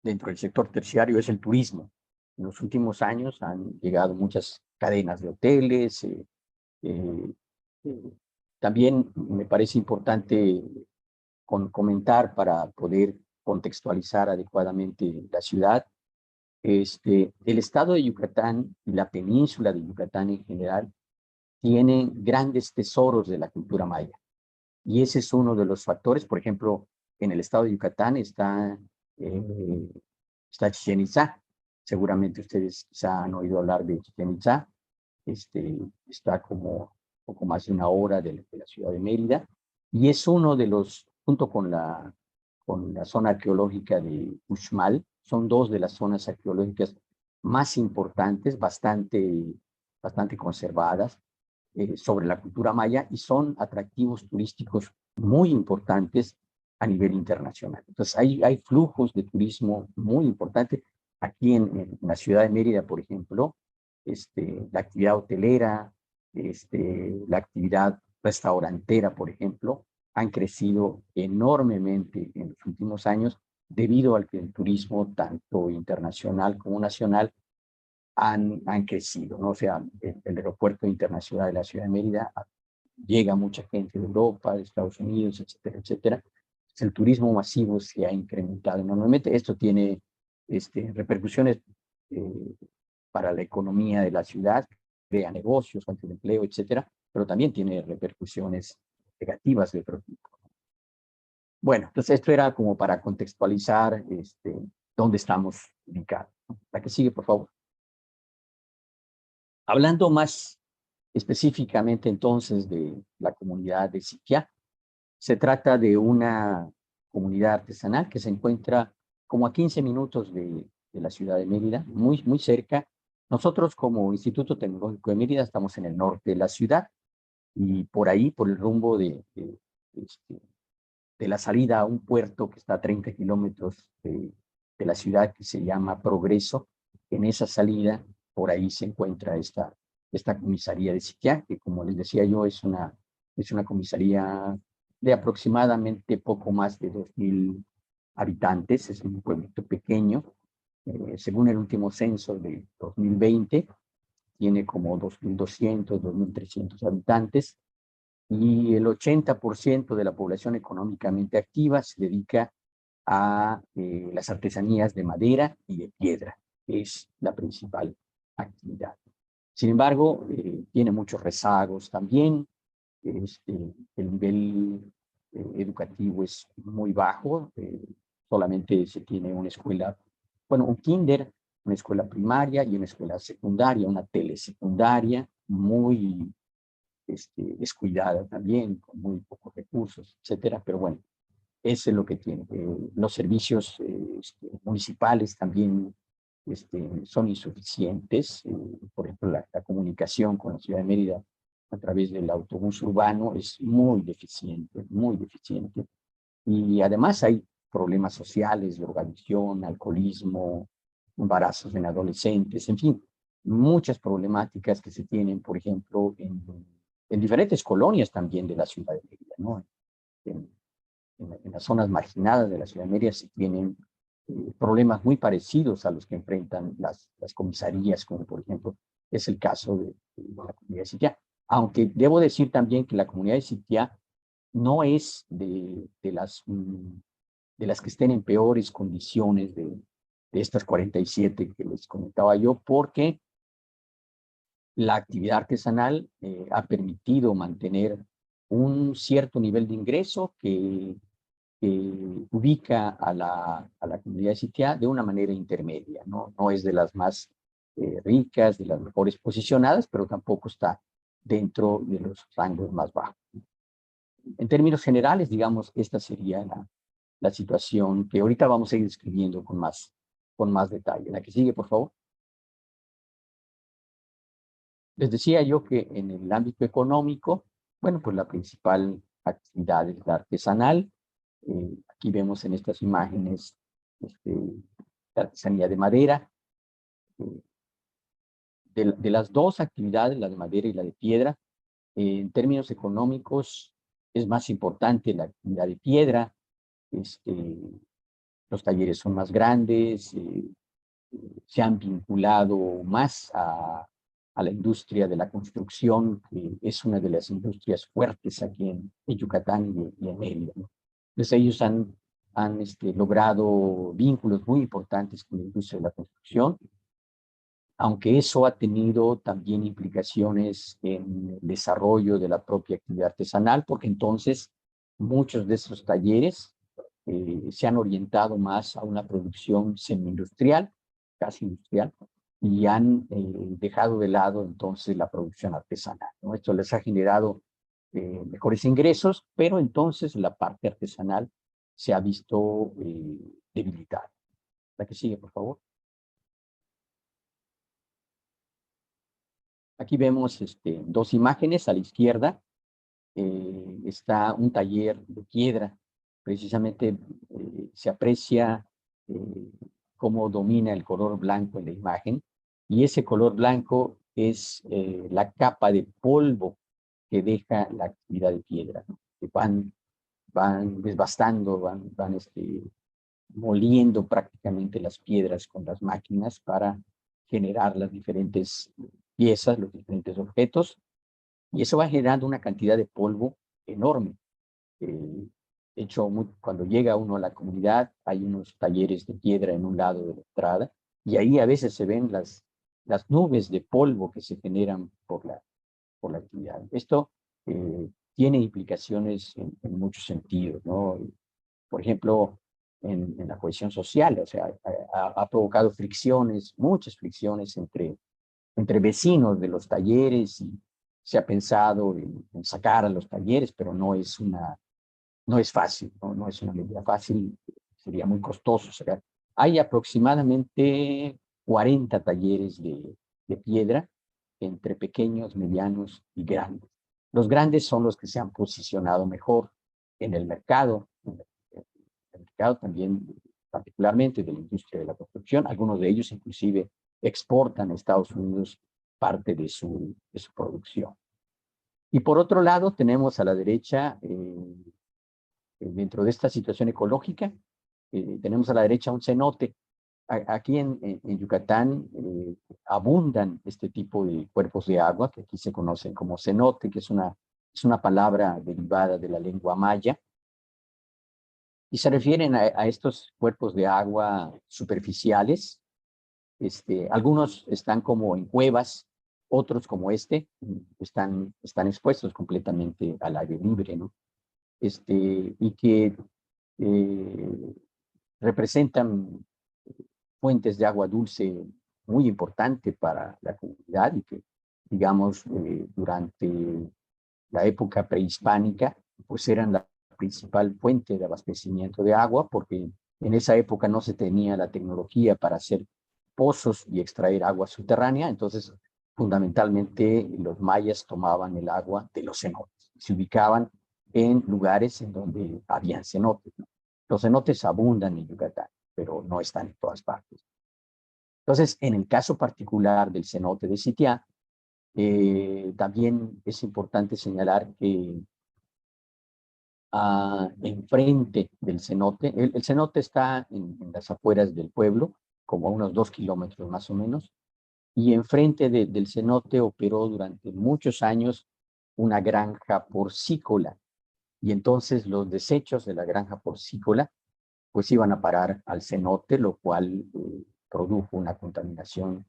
dentro del sector terciario, es el turismo. En los últimos años han llegado muchas cadenas de hoteles. Eh, También me parece importante comentar para poder contextualizar adecuadamente la ciudad. El estado de Yucatán y la península de Yucatán en general tienen grandes tesoros de la cultura maya. Y ese es uno de los factores. Por ejemplo, en el estado de Yucatán está Chichén Itzá. Seguramente ustedes quizá han oído hablar de Chichén Itzá. Está como poco más de una hora de la ciudad de Mérida. y es uno de los, junto con la zona arqueológica de Uxmal, son dos de las zonas arqueológicas más importantes, bastante conservadas sobre la cultura maya, y son atractivos turísticos muy importantes a nivel internacional. Entonces hay flujos de turismo muy importantes. Aquí en la ciudad de Mérida, por ejemplo, la actividad hotelera, la actividad restaurantera, por ejemplo, han crecido enormemente en los últimos años debido al que el turismo, tanto internacional como nacional, han crecido, ¿no? O sea, el aeropuerto internacional de la ciudad de Mérida llega mucha gente de Europa, de Estados Unidos, etcétera, etcétera. El turismo masivo se ha incrementado enormemente. Esto tiene repercusiones para la economía de la ciudad, crea negocios, fuentes de empleo, etcétera, pero también tiene repercusiones negativas de otro tipo. Bueno, entonces esto era como para contextualizar dónde estamos ubicados. La que sigue, por favor. Hablando más específicamente entonces de la comunidad de Siquiá, se trata de una comunidad artesanal que se encuentra como a 15 minutos de la ciudad de Mérida, muy cerca. Nosotros como Instituto Tecnológico de Mérida estamos en el norte de la ciudad y por ahí, por el rumbo de la salida a un puerto que está a 30 kilómetros de la ciudad, que se llama Progreso. En esa salida, por ahí se encuentra esta comisaría de Siquiá, que como les decía yo, es una comisaría de aproximadamente poco más de 2.000 habitantes, es un pueblito pequeño. Según el último censo de 2020, tiene como 2.200, 2.300 habitantes, y el 80% de la población económicamente activa se dedica a las artesanías de madera y de piedra, que es la principal actividad. Sin embargo, tiene muchos rezagos también. El nivel educativo es muy bajo, solamente se tiene una escuela, bueno, un kinder, una escuela primaria y una escuela secundaria, una telesecundaria muy descuidada también, con muy pocos recursos, etcétera, pero bueno, eso es lo que tiene. Los servicios municipales también son insuficientes. Por ejemplo, la comunicación con la ciudad de Mérida a través del autobús urbano es muy deficiente, muy deficiente. Y además hay problemas sociales, drogadicción, alcoholismo, embarazos en adolescentes, en fin, muchas problemáticas que se tienen, por ejemplo, en diferentes colonias también de la ciudad de Mérida, ¿no? En las zonas marginadas de la ciudad de Mérida se tienen problemas muy parecidos a los que enfrentan las comisarías, como por ejemplo es el caso de la comunidad de Siquiá. Aunque debo decir también que la comunidad de Siquiá no es de las que estén en peores condiciones de estas 47 que les comentaba yo, porque la actividad artesanal ha permitido mantener un cierto nivel de ingreso que ubica a la comunidad de Siquiá de una manera intermedia, ¿no? No es de las más ricas, de las mejores posicionadas, pero tampoco está dentro de los rangos más bajos. En términos generales, digamos, esta sería la situación que ahorita vamos a ir describiendo con más detalle. La que sigue, por favor. Les decía yo que en el ámbito económico, bueno, pues la principal actividad es la artesanal. Aquí vemos en estas imágenes la artesanía de madera. De las dos actividades, la de madera y la de piedra, en términos económicos es más importante la actividad de piedra. Los talleres son más grandes, se han vinculado más a la industria de la construcción, que es una de las industrias fuertes aquí en Yucatán y en Mérida, ¿no? Entonces ellos han logrado vínculos muy importantes con la industria de la construcción, aunque eso ha tenido también implicaciones en el desarrollo de la propia actividad artesanal, porque entonces muchos de esos talleres se han orientado más a una producción semi-industrial, casi industrial, y han dejado de lado entonces la producción artesanal, ¿no? Esto les ha generado mejores ingresos, pero entonces la parte artesanal se ha visto debilitada. La que sigue, por favor. Aquí vemos dos imágenes. A la izquierda está un taller de piedra. Precisamente se aprecia cómo domina el color blanco en la imagen, y ese color blanco es la capa de polvo que deja la actividad de piedra, ¿no? Que van desbastando, van moliendo prácticamente las piedras con las máquinas para generar las diferentes piezas, los diferentes objetos, y eso va generando una cantidad de polvo enorme. De hecho, cuando llega uno a la comunidad, hay unos talleres de piedra en un lado de la entrada, y ahí a veces se ven las nubes de polvo que se generan por la actividad. Esto tiene implicaciones en muchos sentidos, ¿no? Por ejemplo, en la cohesión social, o sea, ha provocado fricciones, muchas fricciones entre vecinos de los talleres, y se ha pensado en sacar a los talleres, pero no es fácil, no es una medida fácil, sería muy costoso. O sea, hay aproximadamente 40 talleres de piedra entre pequeños, medianos y grandes. Los grandes son los que se han posicionado mejor en el mercado también, particularmente de la industria de la construcción. Algunos de ellos inclusive exportan a Estados Unidos parte de su producción. Y por otro lado, tenemos a la derecha, dentro de esta situación ecológica, tenemos a la derecha un cenote. Aquí en Yucatán abundan este tipo de cuerpos de agua, que aquí se conocen como cenote, que es una palabra derivada de la lengua maya, y se refieren a estos cuerpos de agua superficiales. Algunos están como en cuevas, otros como están expuestos completamente al aire libre, ¿no? Y que representan fuentes de agua dulce muy importante para la comunidad, y que, digamos, durante la época prehispánica, pues eran la principal fuente de abastecimiento de agua, porque en esa época no se tenía la tecnología para hacer pozos y extraer agua subterránea. Entonces, fundamentalmente, los mayas tomaban el agua de los cenotes, se ubicaban en lugares en donde habían cenotes, ¿no? Los cenotes abundan en Yucatán, pero no están en todas partes. Entonces, en el caso particular del cenote de Sitiá, también es importante señalar que enfrente del cenote, el cenote está en las afueras del pueblo, como a unos 2 kilómetros más o menos, y enfrente del cenote operó durante muchos años una granja porcícola, y entonces los desechos de la granja porcícola pues iban a parar al cenote, lo cual produjo una contaminación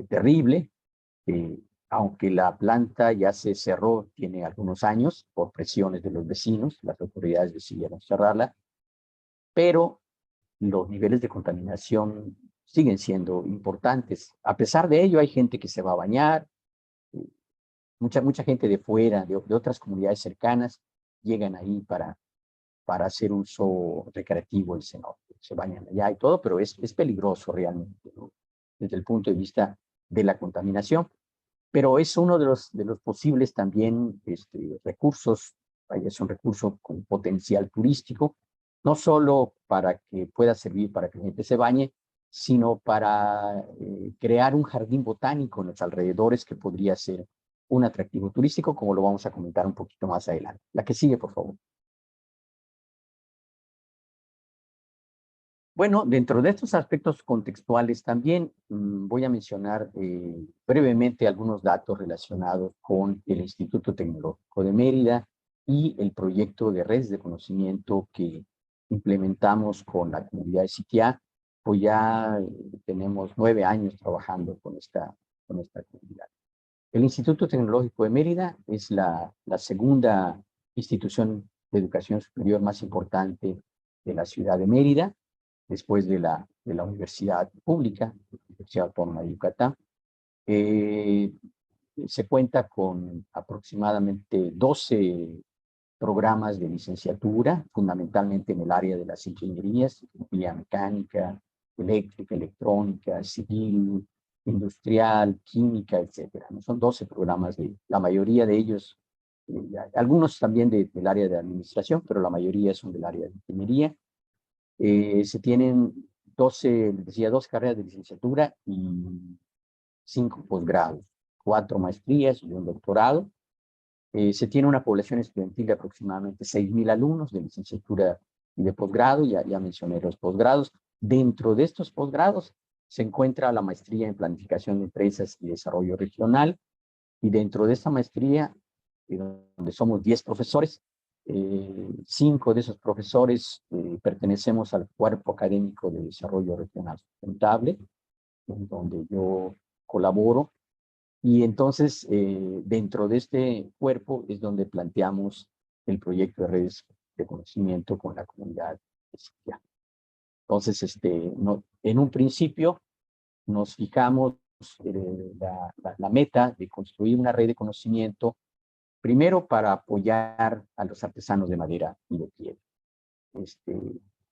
terrible. Aunque la planta ya se cerró, tiene algunos años, por presiones de los vecinos, las autoridades decidieron cerrarla, pero los niveles de contaminación siguen siendo importantes. A pesar de ello, hay gente que se va a bañar, mucha gente de fuera, de otras comunidades cercanas, llegan ahí para hacer uso recreativo del cenote. Se bañan allá y todo, pero es peligroso realmente, ¿no? Desde el punto de vista de la contaminación. Pero es uno de los posibles también recursos. Es un recurso con potencial turístico, no solo para que pueda servir para que la gente se bañe, sino para crear un jardín botánico en los alrededores que podría ser un atractivo turístico, como lo vamos a comentar un poquito más adelante. La que sigue, por favor. Bueno, dentro de estos aspectos contextuales también voy a mencionar brevemente algunos datos relacionados con el Instituto Tecnológico de Mérida y el proyecto de redes de conocimiento que implementamos con la comunidad de Sitiá. Pues ya tenemos 9 años trabajando con esta comunidad. El Instituto Tecnológico de Mérida es la segunda institución de educación superior más importante de la ciudad de Mérida, después de la universidad pública, la Universidad Autónoma de Yucatán. se cuenta con aproximadamente 12 programas de licenciatura, fundamentalmente en el área de las ingenierías, ingeniería mecánica, eléctrica, electrónica, civil, industrial, química, etcétera. Son 12 programas, la mayoría de ellos, algunos también del área de administración, pero la mayoría son del área de ingeniería. Se tienen 12, decía, 2 carreras de licenciatura y 5 posgrados, 4 maestrías y un doctorado. Se tiene una población estudiantil de aproximadamente 6.000 alumnos de licenciatura y de posgrado, ya mencioné los posgrados. Dentro de estos posgrados se encuentra la maestría en planificación de empresas y desarrollo regional, y dentro de esta maestría, donde somos 10 profesores, 5 de esos profesores pertenecemos al cuerpo académico de desarrollo regional sustentable, en donde yo colaboro. Y entonces, dentro de este cuerpo es donde planteamos el proyecto de redes de conocimiento con la comunidad de Sitia. Entonces, en un principio nos fijamos la meta de construir una red de conocimiento, primero para apoyar a los artesanos de madera y de piedra.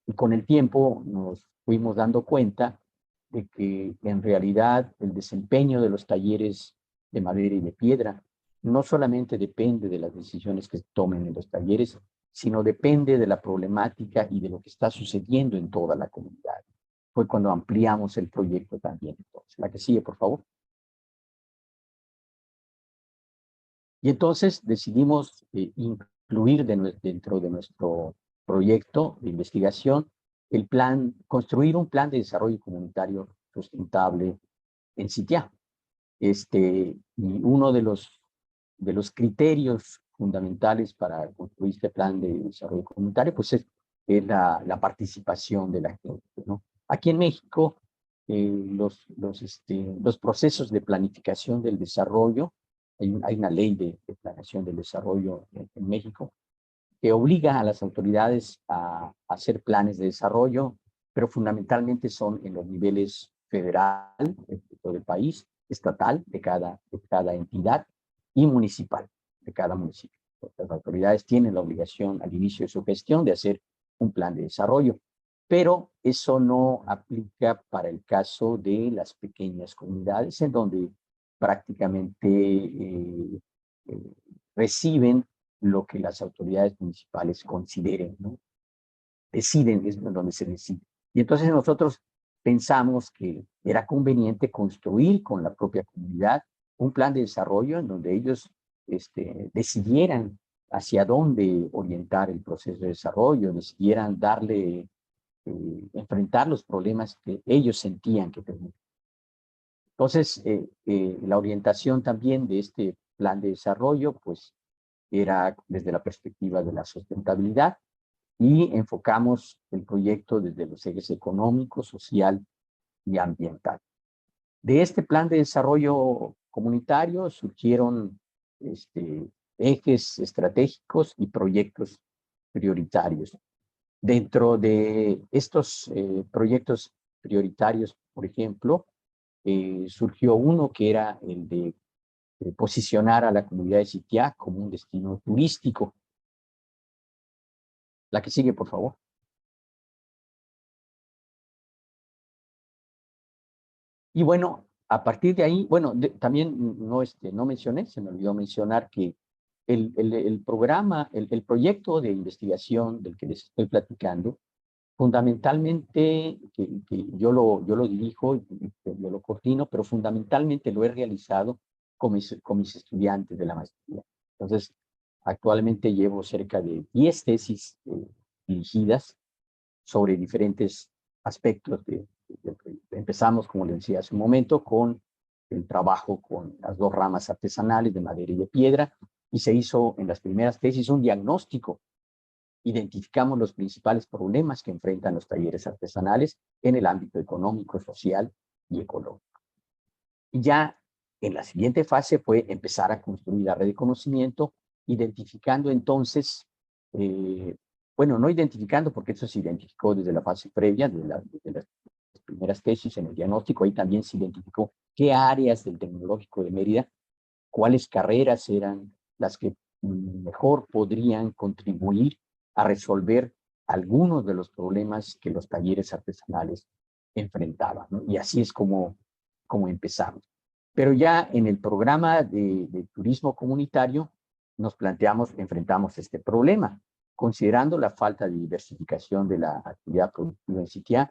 Y con el tiempo nos fuimos dando cuenta de que en realidad el desempeño de los talleres de madera y de piedra no solamente depende de las decisiones que se tomen en los talleres, sino depende de la problemática y de lo que está sucediendo en toda la comunidad. Fue cuando ampliamos el proyecto también. Entonces, la que sigue, por favor. Y entonces decidimos incluir dentro de nuestro proyecto de investigación el plan, construir un plan de desarrollo comunitario sustentable en Sitia. Y uno de los criterios fundamentales para construir este plan de desarrollo comunitario, pues es la participación de la gente, ¿no? Aquí en México, los procesos de planificación del desarrollo, hay una ley de planeación del desarrollo en México que obliga a las autoridades a hacer planes de desarrollo, pero fundamentalmente son en los niveles federal, de todo el país, estatal, de cada entidad, y municipal, de cada municipio. Las autoridades tienen la obligación al inicio de su gestión de hacer un plan de desarrollo, pero eso no aplica para el caso de las pequeñas comunidades, en donde prácticamente reciben lo que las autoridades municipales consideren, ¿no? Deciden, es donde se decide. Y entonces nosotros pensamos que era conveniente construir con la propia comunidad un plan de desarrollo en donde ellos decidieran hacia dónde orientar el proceso de desarrollo, decidieran enfrentar los problemas que ellos sentían que tenían. Entonces, la orientación también de este plan de desarrollo, pues, era desde la perspectiva de la sustentabilidad, y enfocamos el proyecto desde los ejes económico, social y ambiental. De este plan de desarrollo comunitario surgieron ejes estratégicos y proyectos prioritarios. Dentro de estos proyectos prioritarios, por ejemplo, surgió uno que era el de posicionar a la comunidad de Sitia como un destino turístico. La que sigue, por favor. Y bueno, a partir de ahí, bueno, también no mencioné, se me olvidó mencionar que el programa, el proyecto de investigación del que les estoy platicando, fundamentalmente, que yo lo dirijo, yo lo coordino, pero fundamentalmente lo he realizado con mis estudiantes de la maestría. Entonces, actualmente llevo cerca de 10 tesis dirigidas sobre diferentes aspectos del proyecto. Empezamos, como les decía hace un momento, con el trabajo con las 2 ramas artesanales de madera y de piedra, y se hizo en las primeras tesis un diagnóstico. Identificamos los principales problemas que enfrentan los talleres artesanales en el ámbito económico, social y ecológico. Y ya en la siguiente fase fue empezar a construir la red de conocimiento, identificando entonces, bueno, no identificando, porque eso se identificó desde la fase previa, de las primeras tesis en el diagnóstico. Ahí también se identificó qué áreas del Tecnológico de Mérida cuáles carreras eran las que mejor podrían contribuir a resolver algunos de los problemas que los talleres artesanales enfrentaban, ¿no? Y así es como empezamos. Pero ya en el programa de turismo comunitario nos enfrentamos este problema, considerando la falta de diversificación de la actividad productiva en Sitiá,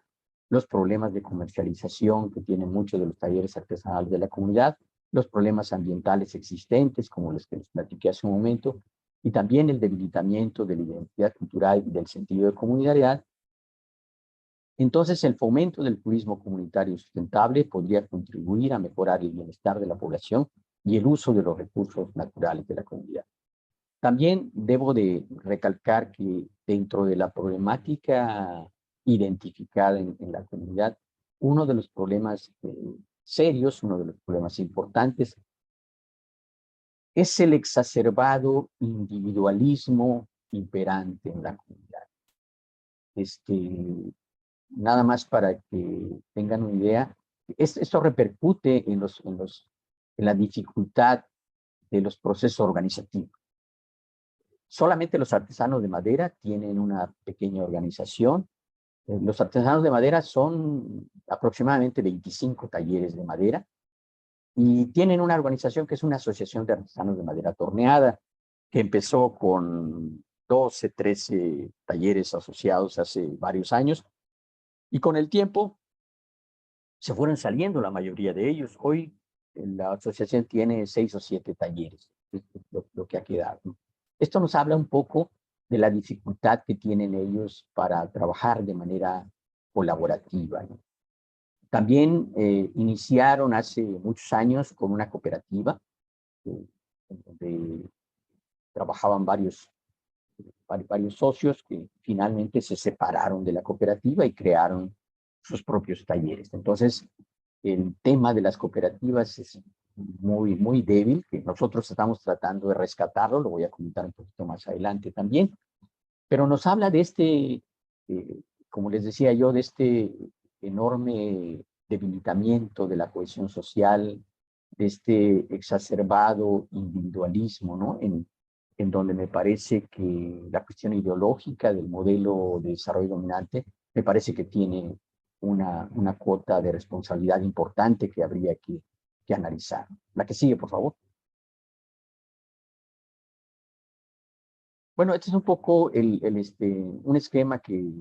los problemas de comercialización que tienen muchos de los talleres artesanales de la comunidad, los problemas ambientales existentes, como los que les platiqué hace un momento, y también el debilitamiento de la identidad cultural y del sentido de comunidad. Entonces, el fomento del turismo comunitario sustentable podría contribuir a mejorar el bienestar de la población y el uso de los recursos naturales de la comunidad. También debo de recalcar que dentro de la problemática identificada en la comunidad, uno de los problemas serios, uno de los problemas importantes, es el exacerbado individualismo imperante en la comunidad. Nada más para que tengan una idea, esto repercute en la dificultad de los procesos organizativos. Solamente los artesanos de madera tienen una pequeña organización. Los artesanos de madera son aproximadamente 25 talleres de madera y tienen una organización que es una asociación de artesanos de madera torneada, que empezó con 12, 13 talleres asociados hace varios años, y con el tiempo se fueron saliendo la mayoría de ellos. Hoy la asociación tiene 6 o 7 talleres, es lo que ha quedado. Esto nos habla un poco de la dificultad que tienen ellos para trabajar de manera colaborativa, ¿no? También iniciaron hace muchos años con una cooperativa donde trabajaban varios socios que finalmente se separaron de la cooperativa y crearon sus propios talleres. Entonces, el tema de las cooperativas es muy, muy débil, que nosotros estamos tratando de rescatarlo, lo voy a comentar un poquito más adelante también, pero nos habla de como les decía yo, de este enorme debilitamiento de la cohesión social, de este exacerbado individualismo, ¿no? En donde me parece que la cuestión ideológica del modelo de desarrollo dominante me parece que tiene una cuota de responsabilidad importante que habría que analizar. La que sigue, por favor. Bueno, este es un poco un esquema que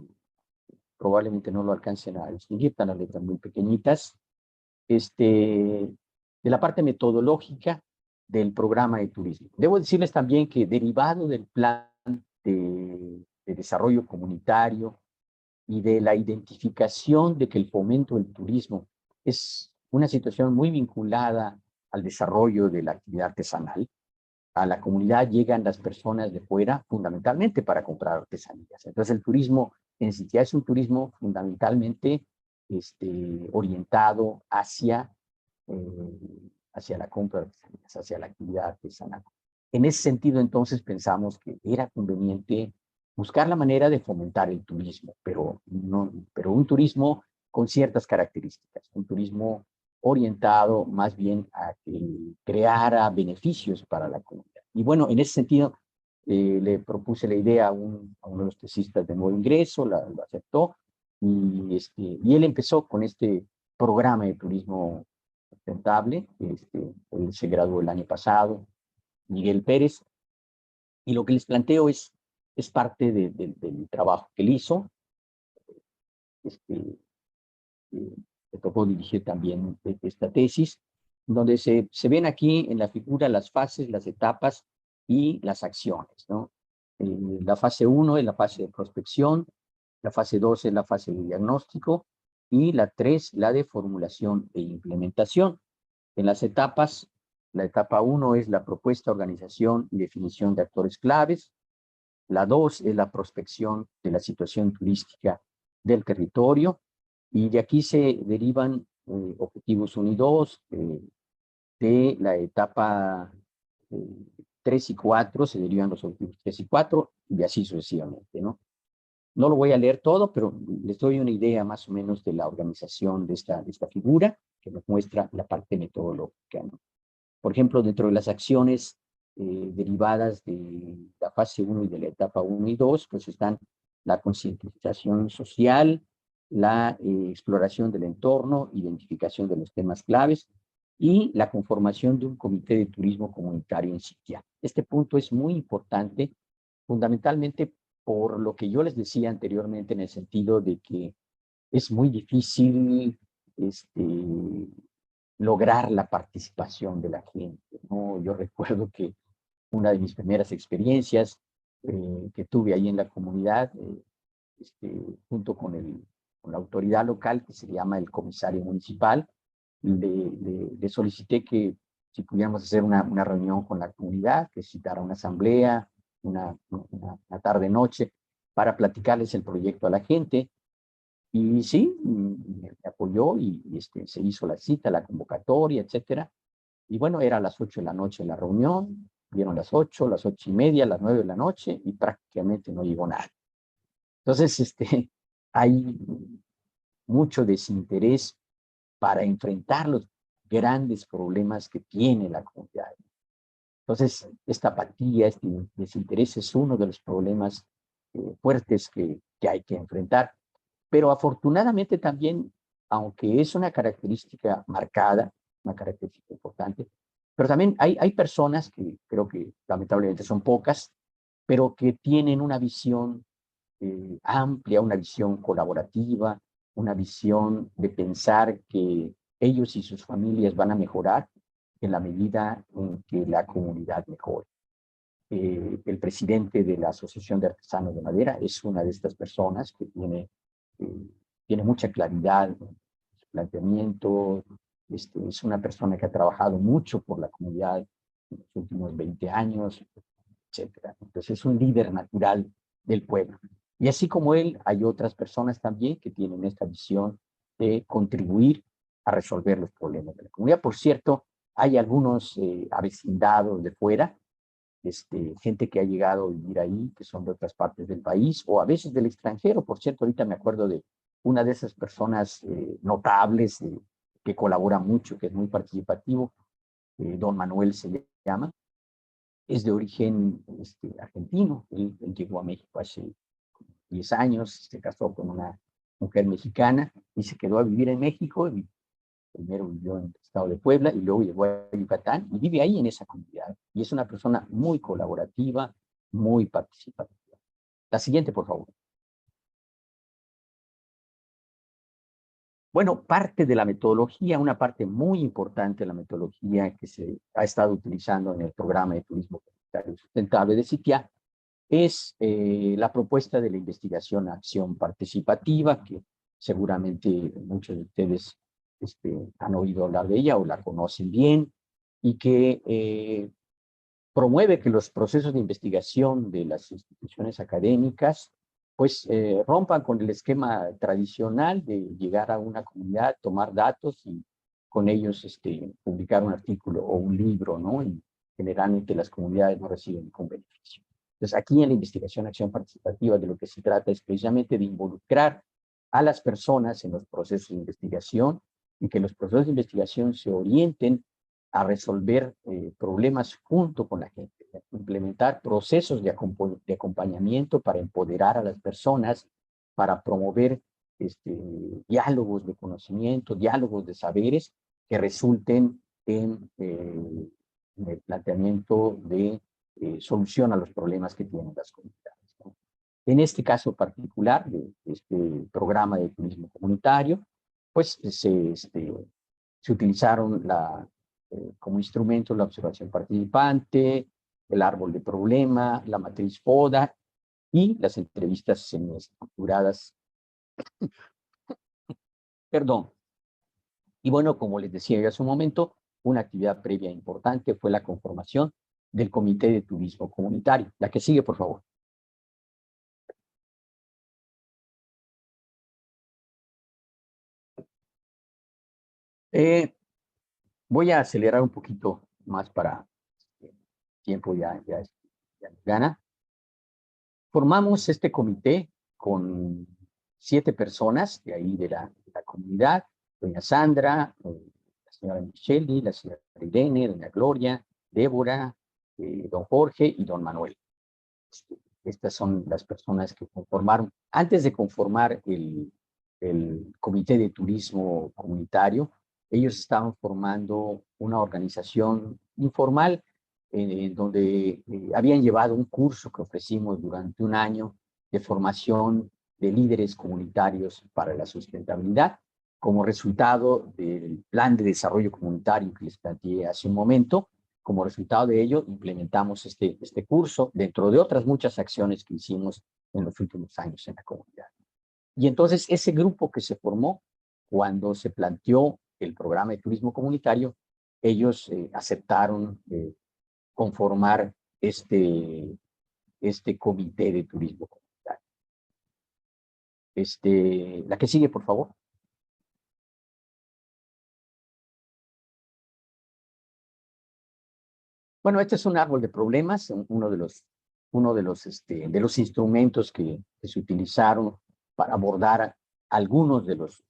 probablemente no lo alcancen a distinguir, están las letras muy pequeñitas, de la parte metodológica del programa de turismo. Debo decirles también que derivado del plan de desarrollo comunitario y de la identificación de que el fomento del turismo es una situación muy vinculada al desarrollo de la actividad artesanal, a la comunidad llegan las personas de fuera fundamentalmente para comprar artesanías. Entonces el turismo en Sitiá es un turismo fundamentalmente orientado hacia la compra de artesanías, hacia la actividad artesanal. En ese sentido, entonces, pensamos que era conveniente buscar la manera de fomentar el turismo, pero un turismo con ciertas características, un turismo orientado más bien a que creara beneficios para la comunidad. Y bueno, en ese sentido, le propuse la idea a uno de los tesistas de nuevo ingreso, lo aceptó, y él empezó con este programa de turismo sustentable. Él se graduó el año pasado, Miguel Pérez, y lo que les planteo es parte del trabajo que él hizo. Me tocó dirigir también esta tesis, donde se ven aquí en la figura las fases, las etapas y las acciones, ¿no? La fase 1 es la fase de prospección, la fase 2 es la fase de diagnóstico y la 3 la de formulación e implementación. En las etapas, la etapa 1 es la propuesta, organización y definición de actores claves. La 2 es la prospección de la situación turística del territorio. Y de aquí se derivan objetivos 1 y 2. De la etapa 3 y 4 se derivan los objetivos 3 y 4 y así sucesivamente, ¿no? No lo voy a leer todo, pero les doy una idea más o menos de la organización de esta figura que nos muestra la parte metodológica, ¿no? Por ejemplo, dentro de las acciones derivadas de la fase 1 y de la etapa 1 y 2, pues están la concientización social, la exploración del entorno, identificación de los temas claves y la conformación de un comité de turismo comunitario en Siquia. Este punto es muy importante, fundamentalmente por lo que yo les decía anteriormente, en el sentido de que es muy difícil lograr la participación de la gente, ¿no? Yo recuerdo que una de mis primeras experiencias que tuve ahí en la comunidad, junto con la autoridad local, que se llama el comisario municipal, le solicité que si pudiéramos hacer una reunión con la comunidad, que citara una asamblea, una tarde-noche, para platicarles el proyecto a la gente. Y sí, me apoyó y se hizo la cita, la convocatoria, etcétera. Y bueno, era a las 8 de la noche la reunión, dieron las 8, las 8:30, las 9 de la noche y prácticamente no llegó nada. Entonces, hay mucho desinterés para enfrentar los grandes problemas que tiene la comunidad. Entonces, esta apatía, este desinterés es uno de los problemas fuertes que hay que enfrentar. Pero afortunadamente también, aunque es una característica marcada, una característica importante, pero también hay personas que creo que lamentablemente son pocas, pero que tienen una visión amplia, una visión colaborativa, una visión de pensar que ellos y sus familias van a mejorar en la medida en que la comunidad mejore. El presidente de la Asociación de Artesanos de Madera es una de estas personas que tiene mucha claridad en su planteamiento. Es una persona que ha trabajado mucho por la comunidad en los últimos 20 años, etc. Entonces es un líder natural del pueblo. Y así como él, hay otras personas también que tienen esta visión de contribuir a resolver los problemas de la comunidad. Por cierto, hay algunos avecindados de fuera, gente que ha llegado a vivir ahí, que son de otras partes del país, o a veces del extranjero. Por cierto, ahorita me acuerdo de una de esas personas notables que colabora mucho, que es muy participativo, don Manuel se llama, es de origen argentino. Él llegó a México hace 10 años, se casó con una mujer mexicana y se quedó a vivir en México. Y primero vivió en el estado de Puebla y luego llegó a Yucatán y vive ahí en esa comunidad. Y es una persona muy colaborativa, muy participativa. La siguiente, por favor. Bueno, parte de la metodología, una parte muy importante de la metodología que se ha estado utilizando en el programa de turismo comunitario sustentable de Siquia es la propuesta de la investigación-acción participativa, que seguramente muchos de ustedes han oído hablar de ella o la conocen bien, y que promueve que los procesos de investigación de las instituciones académicas pues rompan con el esquema tradicional de llegar a una comunidad, tomar datos y con ellos publicar un artículo o un libro, ¿no? Y generalmente las comunidades no reciben ningún beneficio. Entonces, aquí en la investigación-acción participativa de lo que se trata es precisamente de involucrar a las personas en los procesos de investigación y que los procesos de investigación se orienten a resolver problemas junto con la gente, implementar procesos de acompañamiento para empoderar a las personas, para promover diálogos de conocimiento, diálogos de saberes que resulten en el planteamiento de solución a los problemas que tienen las comunidades, ¿no? En este caso particular de este programa de turismo comunitario, pues se utilizaron como instrumento la observación participante, el árbol de problema, la matriz FODA y las entrevistas semiestructuradas. Perdón. Y bueno, como les decía yo hace un momento, una actividad previa importante fue la conformación del Comité de Turismo Comunitario. La que sigue, por favor. Voy a acelerar un poquito más para tiempo ya gana. Formamos este comité con 7 personas de ahí de la comunidad, doña Sandra, la señora Micheli, la señora Irene, doña Gloria, Débora, don Jorge y don Manuel. Estas son las personas que conformaron, antes de conformar el Comité de Turismo Comunitario, ellos estaban formando una organización informal en donde habían llevado un curso que ofrecimos durante un año de formación de líderes comunitarios para la sustentabilidad, como resultado del plan de desarrollo comunitario que les planteé hace un momento. Como resultado de ello, implementamos este curso dentro de otras muchas acciones que hicimos en los últimos años en la comunidad. Y entonces ese grupo que se formó cuando se planteó el programa de turismo comunitario, ellos aceptaron conformar este comité de turismo comunitario. La que sigue, por favor. Bueno, este es un árbol de problemas, uno de los instrumentos que se utilizaron para abordar algunos de los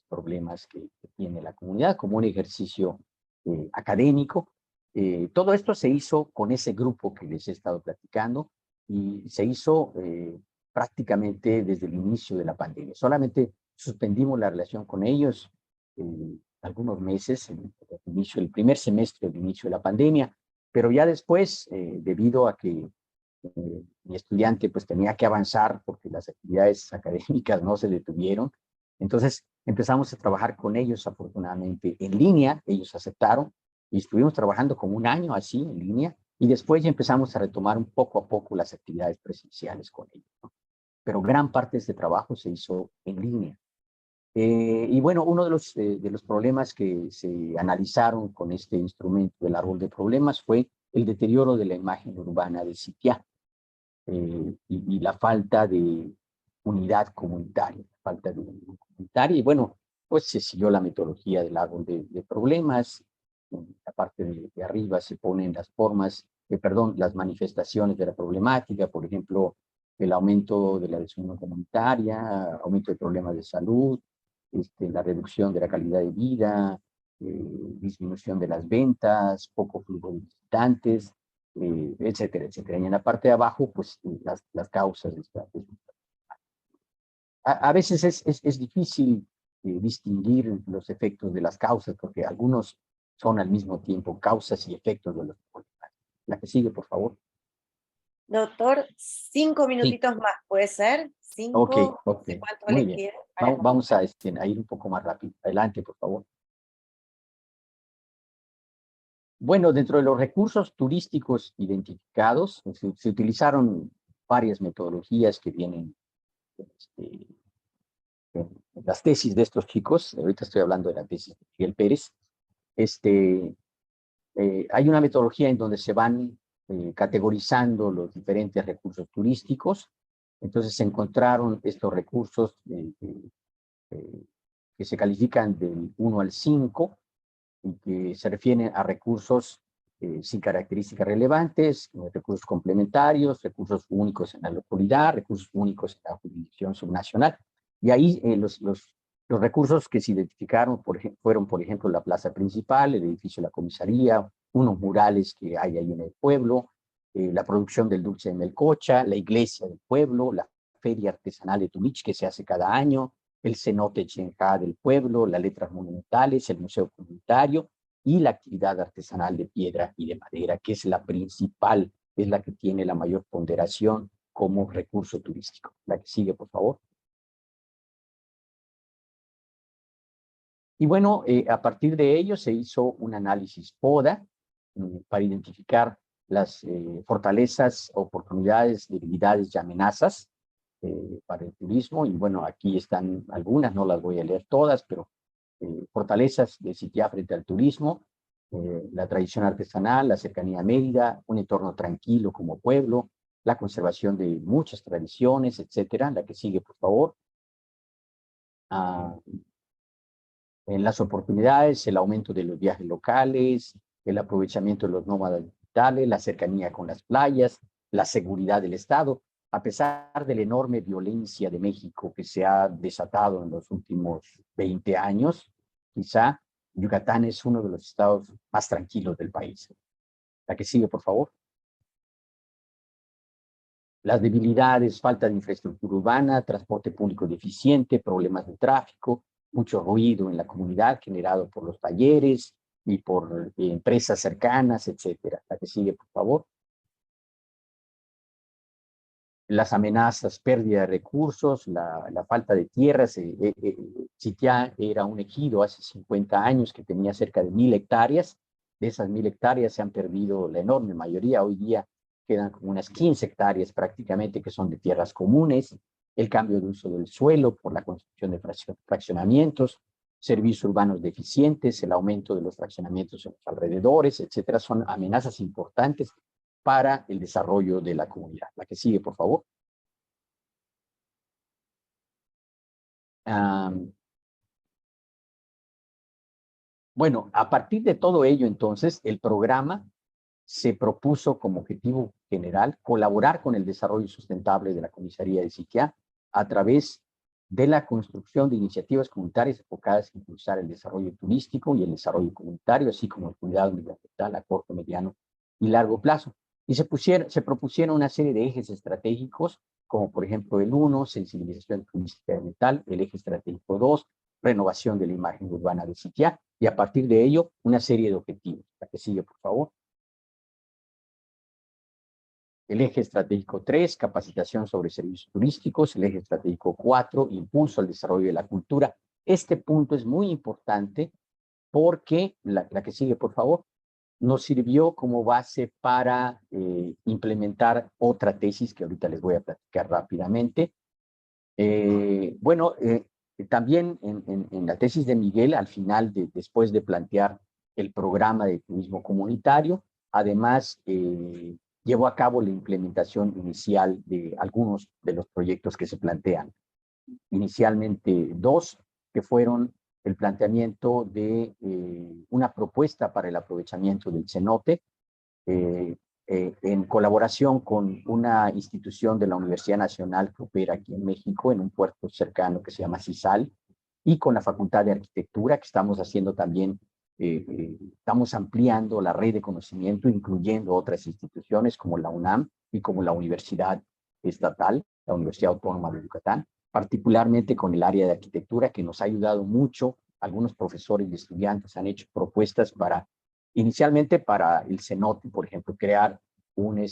problemas que tiene la comunidad, como un ejercicio académico. Todo esto se hizo con ese grupo que les he estado platicando y se hizo prácticamente desde el inicio de la pandemia. Solamente suspendimos la relación con ellos algunos meses, el primer semestre del inicio de la pandemia, pero ya después, debido a que mi estudiante pues tenía que avanzar porque las actividades académicas no se detuvieron, entonces empezamos a trabajar con ellos afortunadamente en línea, ellos aceptaron y estuvimos trabajando como un año así en línea y después ya empezamos a retomar un poco a poco las actividades presenciales con ellos, ¿no? Pero gran parte de este trabajo se hizo en línea. Y bueno, uno de los problemas que se analizaron con este instrumento del árbol de problemas fue el deterioro de la imagen urbana de Sitiá y la falta de unidad comunitaria, y bueno, pues se siguió la metodología del árbol de problemas. En la parte de arriba se ponen las formas, las manifestaciones de la problemática, por ejemplo, el aumento de la desunión comunitaria, aumento de problemas de salud, la reducción de la calidad de vida, disminución de las ventas, poco flujo de visitantes, etcétera, etcétera. Y en la parte de abajo, pues las causas de esta. A veces es difícil distinguir los efectos de las causas, porque algunos son al mismo tiempo causas y efectos de los problemas. La que sigue, por favor. Doctor, 5 minutitos más, ¿puede ser? 5, Ok, no sé cuánto muy le bien. queda. Vamos a ir un poco más rápido. Adelante, por favor. Bueno, dentro de los recursos turísticos identificados, se utilizaron varias metodologías que vienen en las tesis de estos chicos. Ahorita estoy hablando de la tesis de Miguel Pérez. Hay una metodología en donde se van categorizando los diferentes recursos turísticos. Entonces se encontraron estos recursos que se califican del 1 al 5 y que se refieren a recursos sin características relevantes, recursos complementarios, recursos únicos en la localidad, recursos únicos en la jurisdicción subnacional. Y ahí los recursos que se identificaron fueron, por ejemplo, la plaza principal, el edificio de la comisaría, unos murales que hay ahí en el pueblo, la producción del dulce de Melcocha, la iglesia del pueblo, la feria artesanal de Tunich que se hace cada año, el cenote Chenjá del pueblo, las letras monumentales, el museo comunitario y la actividad artesanal de piedra y de madera, que es la principal, es la que tiene la mayor ponderación como recurso turístico. La que sigue, por favor. Y bueno, a partir de ello se hizo un análisis PODA para identificar las fortalezas, oportunidades, debilidades y amenazas para el turismo. Y bueno, aquí están algunas, no las voy a leer todas, pero fortalezas de Sitiá frente al turismo, la tradición artesanal, la cercanía a Mérida, un entorno tranquilo como pueblo, la conservación de muchas tradiciones, etcétera. La que sigue, por favor. En las oportunidades, el aumento de los viajes locales, el aprovechamiento de los nómadas digitales, la cercanía con las playas, la seguridad del Estado. A pesar de la enorme violencia de México que se ha desatado en los últimos 20 años, quizá Yucatán es uno de los estados más tranquilos del país. La que sigue, por favor. Las debilidades, falta de infraestructura urbana, transporte público deficiente, problemas de tráfico, mucho ruido en la comunidad generado por los talleres y por empresas cercanas, etcétera. La que sigue, por favor. Las amenazas, pérdida de recursos, la falta de tierras. Sitiá era un ejido hace 50 años que tenía cerca de 1000 hectáreas. De esas 1000 hectáreas se han perdido la enorme mayoría. Hoy día quedan como unas 15 hectáreas prácticamente que son de tierras comunes. El cambio de uso del suelo por la construcción de fraccionamientos, servicios urbanos deficientes, el aumento de los fraccionamientos en los alrededores, etcétera, son amenazas importantes para el desarrollo de la comunidad. La que sigue, por favor. Bueno, a partir de todo ello, entonces, el programa se propuso como objetivo general colaborar con el desarrollo sustentable de la Comisaría de Sitiá a través de la construcción de iniciativas comunitarias enfocadas en impulsar el desarrollo turístico y el desarrollo comunitario, así como el cuidado medioambiental a corto, mediano y largo plazo. Y se propusieron una serie de ejes estratégicos, como por ejemplo el 1, sensibilización turística ambiental, el eje estratégico 2, renovación de la imagen urbana de Sitiá, y a partir de ello, una serie de objetivos. La que sigue, por favor. El eje estratégico 3, capacitación sobre servicios turísticos. El eje estratégico 4, impulso al desarrollo de la cultura. Este punto es muy importante porque, la que sigue, por favor, nos sirvió como base para implementar otra tesis que ahorita les voy a platicar rápidamente. También en la tesis de Miguel, al final, después de plantear el programa de turismo comunitario, además llevó a cabo la implementación inicial de algunos de los proyectos que se plantean. Inicialmente 2, que fueron el planteamiento de una propuesta para el aprovechamiento del cenote, en colaboración con una institución de la Universidad Nacional que opera aquí en México, en un puerto cercano que se llama CISAL, y con la Facultad de Arquitectura, que estamos haciendo también, estamos ampliando la red de conocimiento, incluyendo otras instituciones como la UNAM y como la Universidad Estatal, la Universidad Autónoma de Yucatán, particularmente con el área de arquitectura, que nos ha ayudado mucho. Algunos profesores y estudiantes han hecho propuestas para, inicialmente para el cenote, por ejemplo, crear un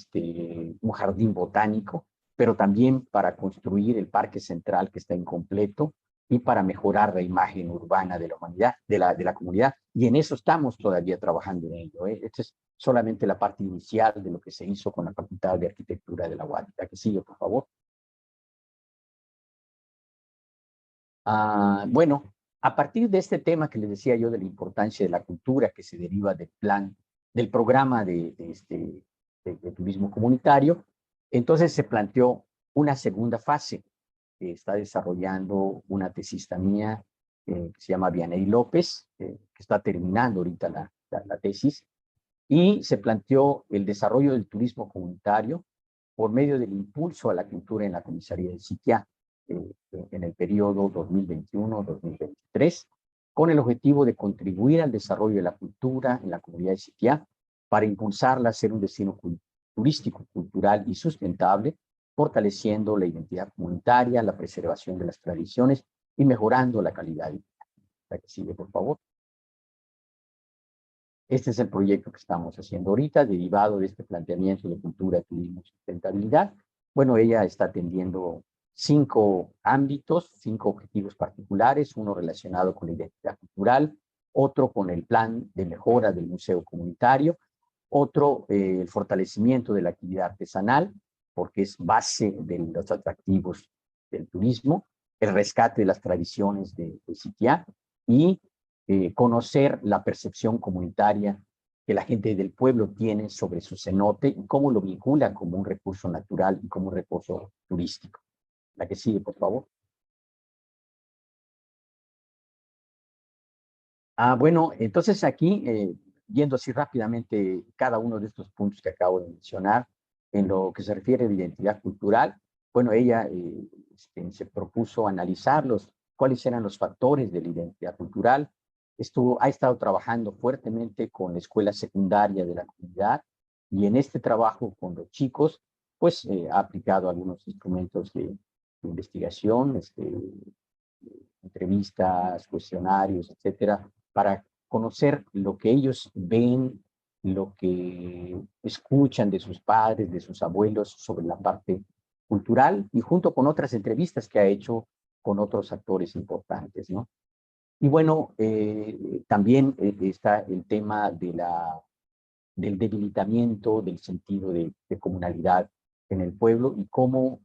jardín botánico, pero también para construir el parque central que está incompleto y para mejorar la imagen urbana de la humanidad, de la comunidad. Y en eso estamos todavía trabajando en ello. Esta es solamente la parte inicial de lo que se hizo con la Facultad de Arquitectura de la UADY. La que sigue, por favor. Bueno, a partir de este tema que les decía yo de la importancia de la cultura que se deriva del programa de turismo comunitario, entonces se planteó una segunda fase. Está desarrollando una tesista mía que se llama Vianey López, que está terminando ahorita la tesis, y se planteó el desarrollo del turismo comunitario por medio del impulso a la cultura en la Comisaría de Sitiá en el periodo 2021-2023, con el objetivo de contribuir al desarrollo de la cultura en la comunidad de Sitiá para impulsarla a ser un destino turístico, cultural y sustentable, fortaleciendo la identidad comunitaria, la preservación de las tradiciones y mejorando la calidad de vida. La que sigue, por favor. Este es el proyecto que estamos haciendo ahorita, derivado de este planteamiento de cultura, turismo y sustentabilidad. Bueno, ella está atendiendo 5 ámbitos, 5 objetivos particulares, uno relacionado con la identidad cultural, otro con el plan de mejora del museo comunitario, otro el fortalecimiento de la actividad artesanal, porque es base de los atractivos del turismo, el rescate de las tradiciones de Sitiá y conocer la percepción comunitaria que la gente del pueblo tiene sobre su cenote y cómo lo vincula como un recurso natural y como un recurso turístico. La que sigue, por favor. Bueno, entonces aquí, viendo así rápidamente cada uno de estos puntos que acabo de mencionar, en lo que se refiere a la identidad cultural, bueno, ella se propuso analizar cuáles eran los factores de la identidad cultural, ha estado trabajando fuertemente con la escuela secundaria de la comunidad y en este trabajo con los chicos, pues ha aplicado algunos instrumentos de investigación, entrevistas, cuestionarios, etcétera, para conocer lo que ellos ven, lo que escuchan de sus padres, de sus abuelos sobre la parte cultural y junto con otras entrevistas que ha hecho con otros actores importantes, ¿no? Y bueno, también está el tema del debilitamiento del sentido de comunalidad en el pueblo y cómo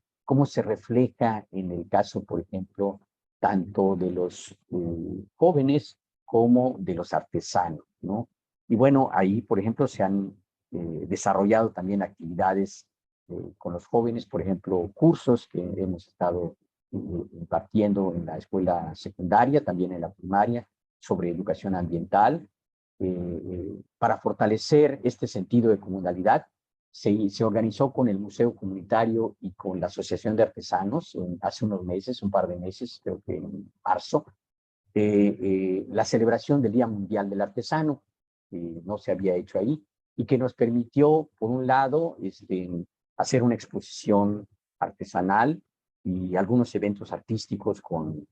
se refleja en el caso, por ejemplo, tanto de los jóvenes como de los artesanos, ¿no? Y bueno, ahí, por ejemplo, se han desarrollado también actividades con los jóvenes, por ejemplo, cursos que hemos estado impartiendo en la escuela secundaria, también en la primaria, sobre educación ambiental, para fortalecer este sentido de comunalidad. Se organizó con el Museo Comunitario y con la Asociación de Artesanos hace unos meses, un par de meses, creo que en marzo, la celebración del Día Mundial del Artesano, que no se había hecho ahí, y que nos permitió, por un lado, hacer una exposición artesanal y algunos eventos artísticos con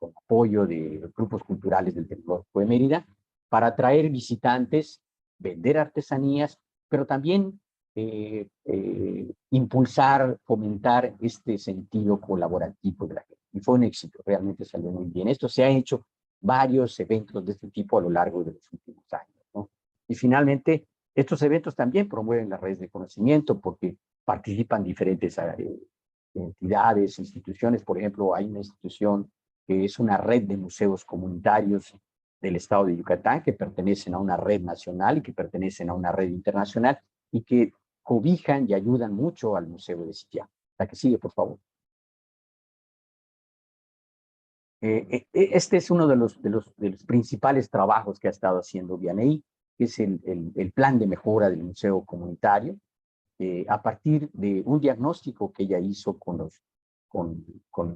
apoyo de grupos culturales del Tecnológico de Mérida, para atraer visitantes, vender artesanías, pero también impulsar, fomentar este sentido colaborativo de la gente. Y fue un éxito, realmente salió muy bien. Esto se ha hecho varios eventos de este tipo a lo largo de los últimos años, ¿no? Y finalmente, estos eventos también promueven las redes de conocimiento porque participan diferentes entidades, instituciones. Por ejemplo, hay una institución que es una red de museos comunitarios del estado de Yucatán que pertenecen a una red nacional y que pertenecen a una red internacional y que cobijan y ayudan mucho al Museo de Sitián. La que sigue, por favor. Este es uno de los principales trabajos que ha estado haciendo Vianey, que es el plan de mejora del museo comunitario, a partir de un diagnóstico que ella hizo con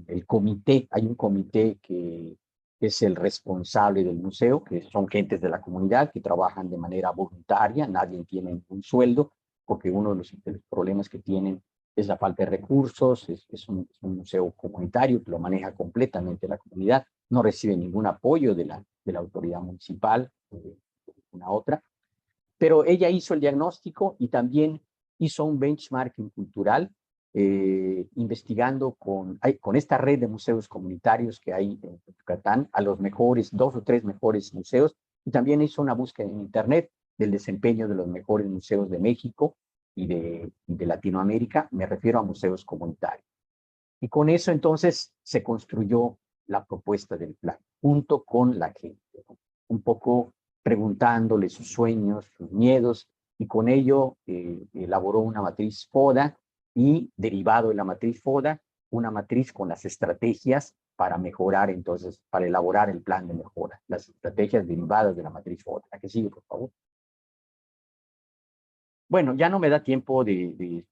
el comité. Hay un comité que es el responsable del museo, que son gentes de la comunidad que trabajan de manera voluntaria, nadie tiene un sueldo, porque uno de los problemas que tienen es la falta de recursos. Es un museo comunitario que lo maneja completamente la comunidad, no recibe ningún apoyo de la autoridad municipal, una otra, pero ella hizo el diagnóstico y también hizo un benchmarking cultural, investigando con esta red de museos comunitarios que hay en Yucatán, a los mejores, 2 o 3 mejores museos, y también hizo una búsqueda en Internet del desempeño de los mejores museos de México y de Latinoamérica. Me refiero a museos comunitarios. Y con eso entonces se construyó la propuesta del plan, junto con la gente, ¿no? Un poco preguntándole sus sueños, sus miedos, y con ello elaboró una matriz FODA y, derivado de la matriz FODA, una matriz con las estrategias para mejorar, entonces, para elaborar el plan de mejora, las estrategias derivadas de la matriz FODA. ¿La que sigue, por favor? Bueno, ya no me da tiempo de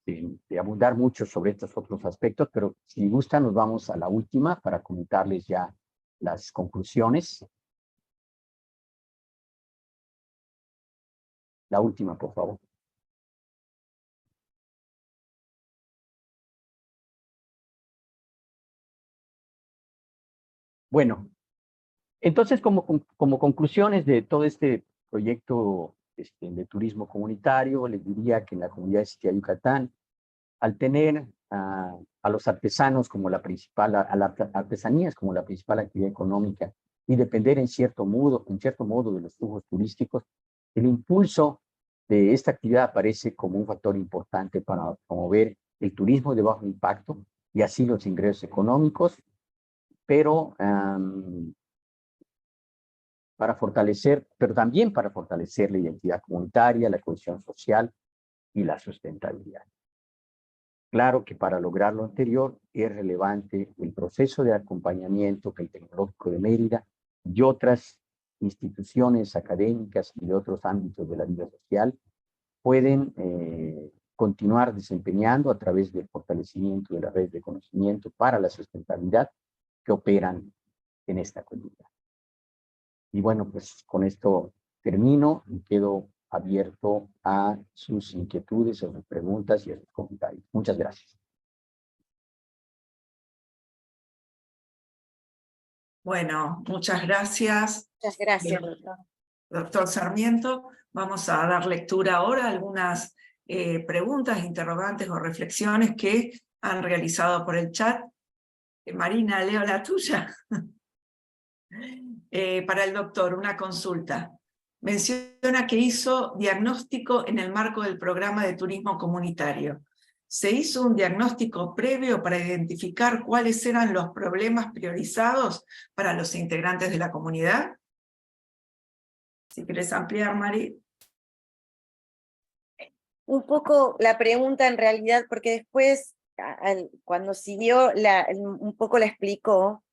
abundar mucho sobre estos otros aspectos, pero si gustan nos vamos a la última para comentarles ya las conclusiones. La última, por favor. Bueno, entonces como conclusiones de todo este proyecto de turismo comunitario, les diría que en la comunidad de Sitiá Yucatán, al tener a los artesanos como la principal, a las artesanías como la principal actividad económica y depender en cierto modo de los flujos turísticos, el impulso de esta actividad aparece como un factor importante para promover el turismo de bajo impacto y así los ingresos económicos, pero pero también para fortalecer la identidad comunitaria, la cohesión social y la sustentabilidad. Claro que para lograr lo anterior es relevante el proceso de acompañamiento que el Tecnológico de Mérida y otras instituciones académicas y de otros ámbitos de la vida social pueden continuar desempeñando a través del fortalecimiento de la red de conocimiento para la sustentabilidad que operan en esta comunidad. Y bueno, pues con esto termino y quedo abierto a sus inquietudes, a sus preguntas y a sus comentarios. Muchas gracias. Bueno, muchas gracias, Muchas gracias, doctor. doctor Sarmiento. Vamos a dar lectura ahora a algunas preguntas, interrogantes o reflexiones que han realizado por el chat. Marina, leo la tuya. Para el doctor, una consulta. Menciona que hizo diagnóstico en el marco del programa de turismo comunitario. ¿Se hizo un diagnóstico previo para identificar cuáles eran los problemas priorizados para los integrantes de la comunidad? Si quieres ampliar, Mari. Un poco la pregunta en realidad, porque después, cuando siguió, un poco la explicó,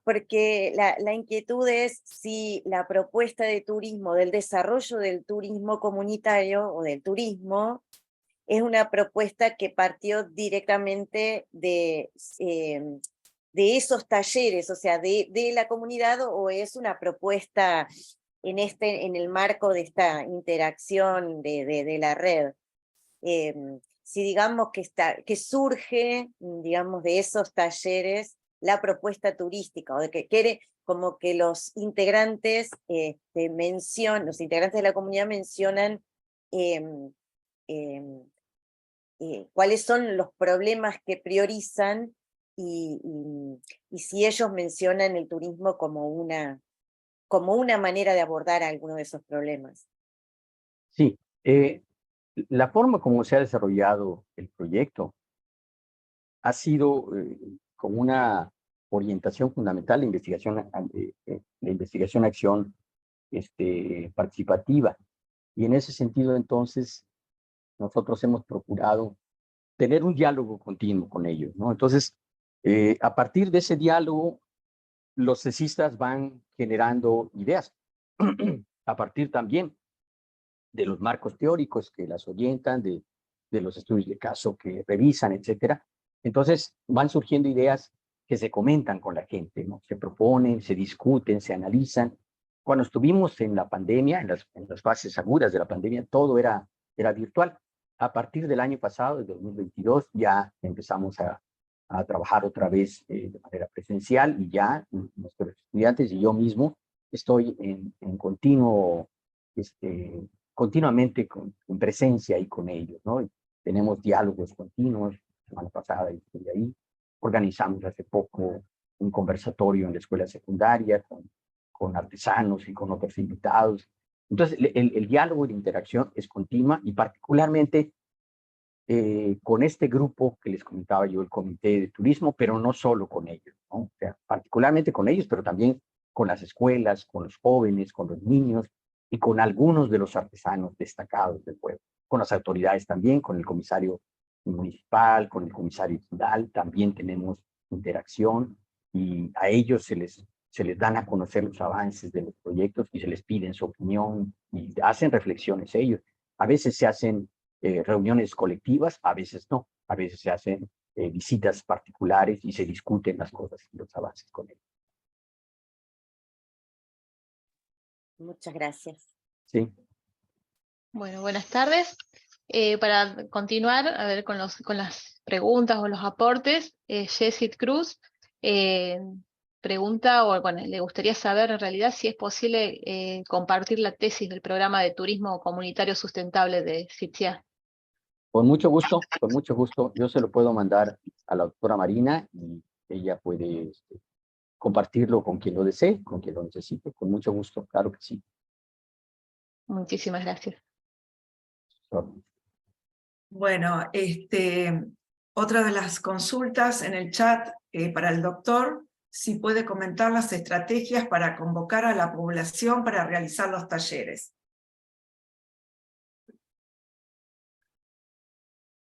porque la inquietud es si la propuesta de turismo, del desarrollo del turismo comunitario o del turismo, es una propuesta que partió directamente de esos talleres, o sea, de la comunidad, o es una propuesta en el marco de esta interacción de la red. Si digamos que surge, digamos, de esos talleres la propuesta turística, o de que quiere como que los integrantes los integrantes de la comunidad mencionan em, em, cuáles son los problemas que priorizan y si ellos mencionan el turismo como una manera de abordar alguno de esos problemas. Sí, la forma como se ha desarrollado el proyecto ha sido con una orientación fundamental de investigación participativa. Y en ese sentido, entonces, nosotros hemos procurado tener un diálogo continuo con ellos, ¿no? Entonces, a partir de ese diálogo, los cesistas van generando ideas, a partir también de los marcos teóricos que las orientan, de los estudios de caso que revisan, etcétera. Entonces, van surgiendo ideas que se comentan con la gente, ¿no? Se proponen, se discuten, se analizan. Cuando estuvimos en la pandemia, en las fases agudas de la pandemia, todo era virtual. A partir del año pasado, de 2022, ya empezamos a trabajar otra vez de manera presencial y ya nuestros estudiantes y yo mismo estoy en continuamente en presencia ahí con ellos, ¿no? Tenemos diálogos continuos. La semana pasada estuve ahí. Organizamos hace poco un conversatorio en la escuela secundaria con artesanos y con otros invitados. Entonces, el diálogo y la interacción es continua y particularmente con este grupo que les comentaba yo, el Comité de Turismo, pero no solo con ellos, ¿no? O sea, particularmente con ellos, pero también con las escuelas, con los jóvenes, con los niños y con algunos de los artesanos destacados del pueblo, con las autoridades también, con el comisario municipal, con el comisario ciudadal, también tenemos interacción y a ellos se les dan a conocer los avances de los proyectos y se les piden su opinión y hacen reflexiones ellos. A veces se hacen reuniones colectivas, a veces no, a veces se hacen visitas particulares y se discuten las cosas y los avances con ellos. Muchas gracias. Sí. Bueno, buenas tardes. Para continuar, a ver, con las preguntas o los aportes, Jessit Cruz pregunta, o bueno, le gustaría saber en realidad si es posible compartir la tesis del programa de turismo comunitario sustentable de CITSIA. Con mucho gusto, con mucho gusto. Yo se lo puedo mandar a la doctora Marina y ella puede compartirlo con quien lo desee, con quien lo necesite. Con mucho gusto, claro que sí. Muchísimas gracias. Bueno, otra de las consultas en el chat para el doctor, si puede comentar las estrategias para convocar a la población para realizar los talleres.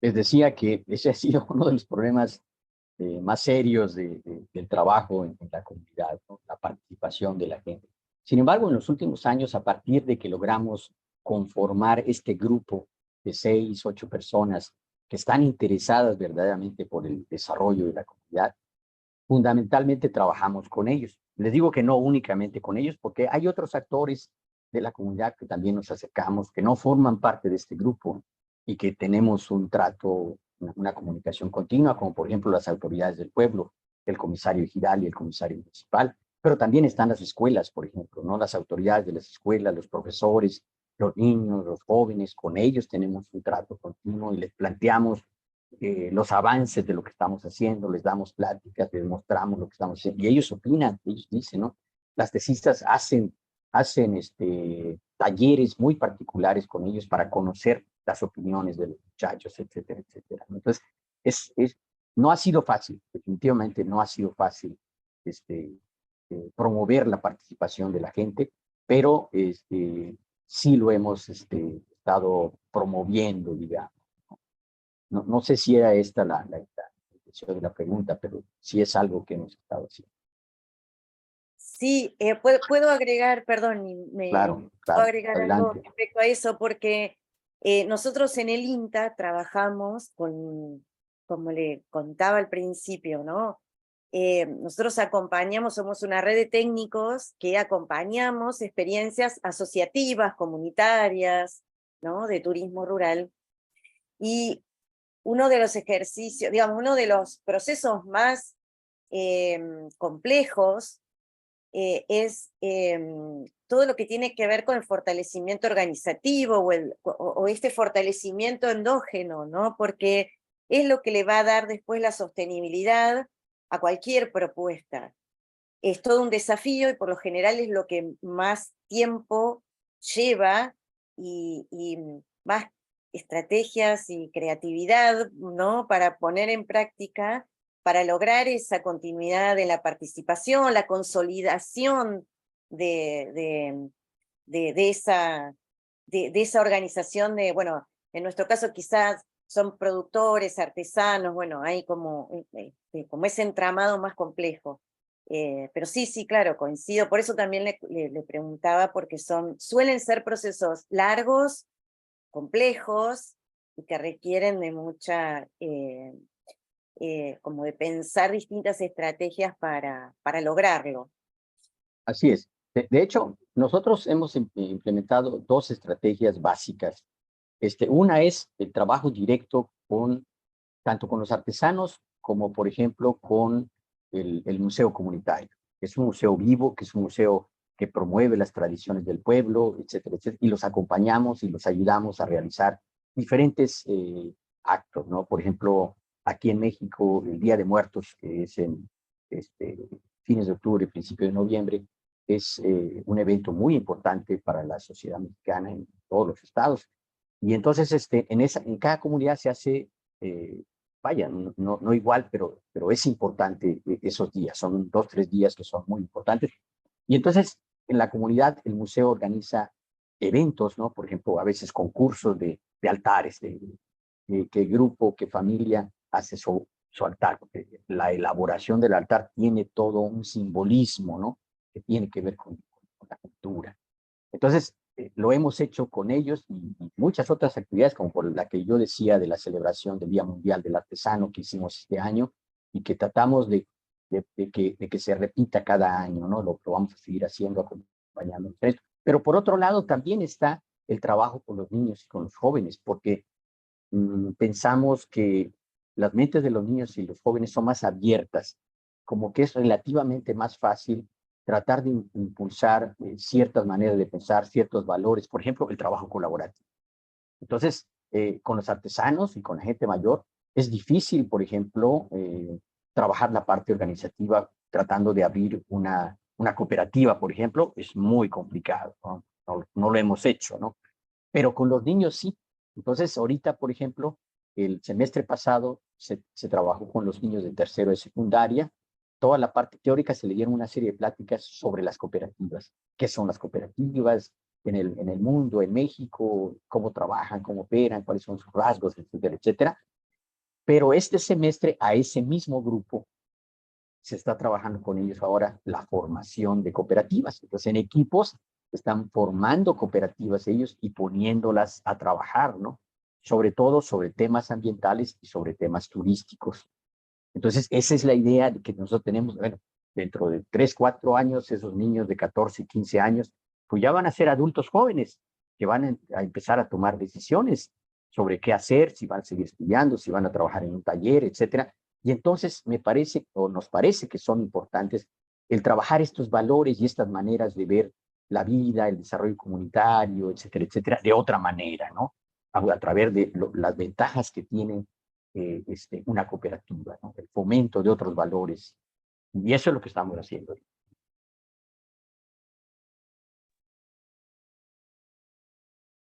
Les decía que ese ha sido uno de los problemas más serios del trabajo en la comunidad, ¿no? La participación de la gente. Sin embargo, en los últimos años, a partir de que logramos conformar este grupo de 6, 8 personas que están interesadas verdaderamente por el desarrollo de la comunidad, fundamentalmente trabajamos con ellos. Les digo que no únicamente con ellos, porque hay otros actores de la comunidad que también nos acercamos, que no forman parte de este grupo y que tenemos un trato, una comunicación continua, como por ejemplo las autoridades del pueblo, el comisario ejidal y el comisario municipal, pero también están las escuelas, por ejemplo, ¿no? Las autoridades de las escuelas, los profesores, los niños, los jóvenes, con ellos tenemos un trato continuo y les planteamos los avances de lo que estamos haciendo, les damos pláticas, les mostramos lo que estamos haciendo, y ellos opinan, ellos dicen, ¿no? Las tesistas hacen talleres muy particulares con ellos para conocer las opiniones de los muchachos, etcétera, etcétera. Entonces, no ha sido fácil, definitivamente no ha sido fácil promover la participación de la gente, pero sí lo hemos estado promoviendo, digamos. No sé si era esta la intención de la pregunta, pero sí es algo que hemos estado haciendo. Sí, puedo agregar, perdón, Claro, puedo claro, agregar algo adelante. respecto a eso, porque nosotros en el INTA trabajamos con, como le contaba al principio, ¿no? Nosotros acompañamos, somos una red de técnicos que acompañamos experiencias asociativas, comunitarias, ¿no? De turismo rural. Y uno de los ejercicios, digamos, uno de los procesos más complejos es todo lo que tiene que ver con el fortalecimiento organizativo o este fortalecimiento endógeno, ¿no? Porque es lo que le va a dar después la sostenibilidad a cualquier propuesta. Es todo un desafío y por lo general es lo que más tiempo lleva y más estrategias y creatividad, ¿no? Para poner en práctica, para lograr esa continuidad de la participación, la consolidación de esa organización bueno, en nuestro caso quizás son productores, artesanos, bueno, hay como ese entramado más complejo. Pero sí, claro, coincido, por eso también le preguntaba, porque suelen ser procesos largos, complejos, y que requieren de mucha, como de pensar distintas estrategias para lograrlo. Así es. De hecho, nosotros hemos implementado dos estrategias básicas. Una es el trabajo directo tanto con los artesanos como, por ejemplo, con el museo comunitario. Es un museo vivo, que es un museo que promueve las tradiciones del pueblo, etcétera, etcétera, y los acompañamos y los ayudamos a realizar diferentes actos, ¿no? Por ejemplo, aquí en México, el Día de Muertos, que es en fines de octubre, principio de noviembre, es un evento muy importante para la sociedad mexicana en todos los estados. Y entonces en cada comunidad se hace, vaya, no igual, pero es importante esos días. Son 2, 3 días que son muy importantes. Y entonces en la comunidad el museo organiza eventos, ¿no? Por ejemplo, a veces concursos de altares, qué grupo, qué familia hace su altar. Porque la elaboración del altar tiene todo un simbolismo, ¿no? Que tiene que ver con la cultura. Entonces, lo hemos hecho con ellos y muchas otras actividades, como por la que yo decía de la celebración del Día Mundial del Artesano que hicimos este año y que tratamos de que se repita cada año, ¿no? Lo vamos a seguir haciendo, acompañando. Pero por otro lado, también está el trabajo con los niños y con los jóvenes, porque pensamos que las mentes de los niños y los jóvenes son más abiertas, como que es relativamente más fácil tratar de impulsar ciertas maneras de pensar, ciertos valores, por ejemplo, el trabajo colaborativo. Entonces, con los artesanos y con la gente mayor, es difícil, por ejemplo, trabajar la parte organizativa tratando de abrir una cooperativa, por ejemplo, es muy complicado, ¿no? No lo hemos hecho, ¿no? Pero con los niños sí. Entonces, ahorita, por ejemplo, el semestre pasado se trabajó con los niños de tercero de secundaria. Toda la parte teórica se le dieron una serie de pláticas sobre las cooperativas. ¿Qué son las cooperativas en el mundo, en México? ¿Cómo trabajan? ¿Cómo operan? ¿Cuáles son sus rasgos? Etcétera, etcétera. Pero este semestre a ese mismo grupo se está trabajando con ellos ahora la formación de cooperativas. Entonces, en equipos están formando cooperativas ellos y poniéndolas a trabajar, ¿no? Sobre todo sobre temas ambientales y sobre temas turísticos. Entonces, esa es la idea que nosotros tenemos. Bueno, dentro de 3, 4 años, esos niños de 14, 15 años, pues ya van a ser adultos jóvenes que van a empezar a tomar decisiones sobre qué hacer, si van a seguir estudiando, si van a trabajar en un taller, etcétera. Y entonces me parece, o nos parece que son importantes el trabajar estos valores y estas maneras de ver la vida, el desarrollo comunitario, etcétera, etcétera, de otra manera, ¿no? A través de las ventajas que tiene una cooperativa, ¿no? El fomento de otros valores. Y eso es lo que estamos haciendo.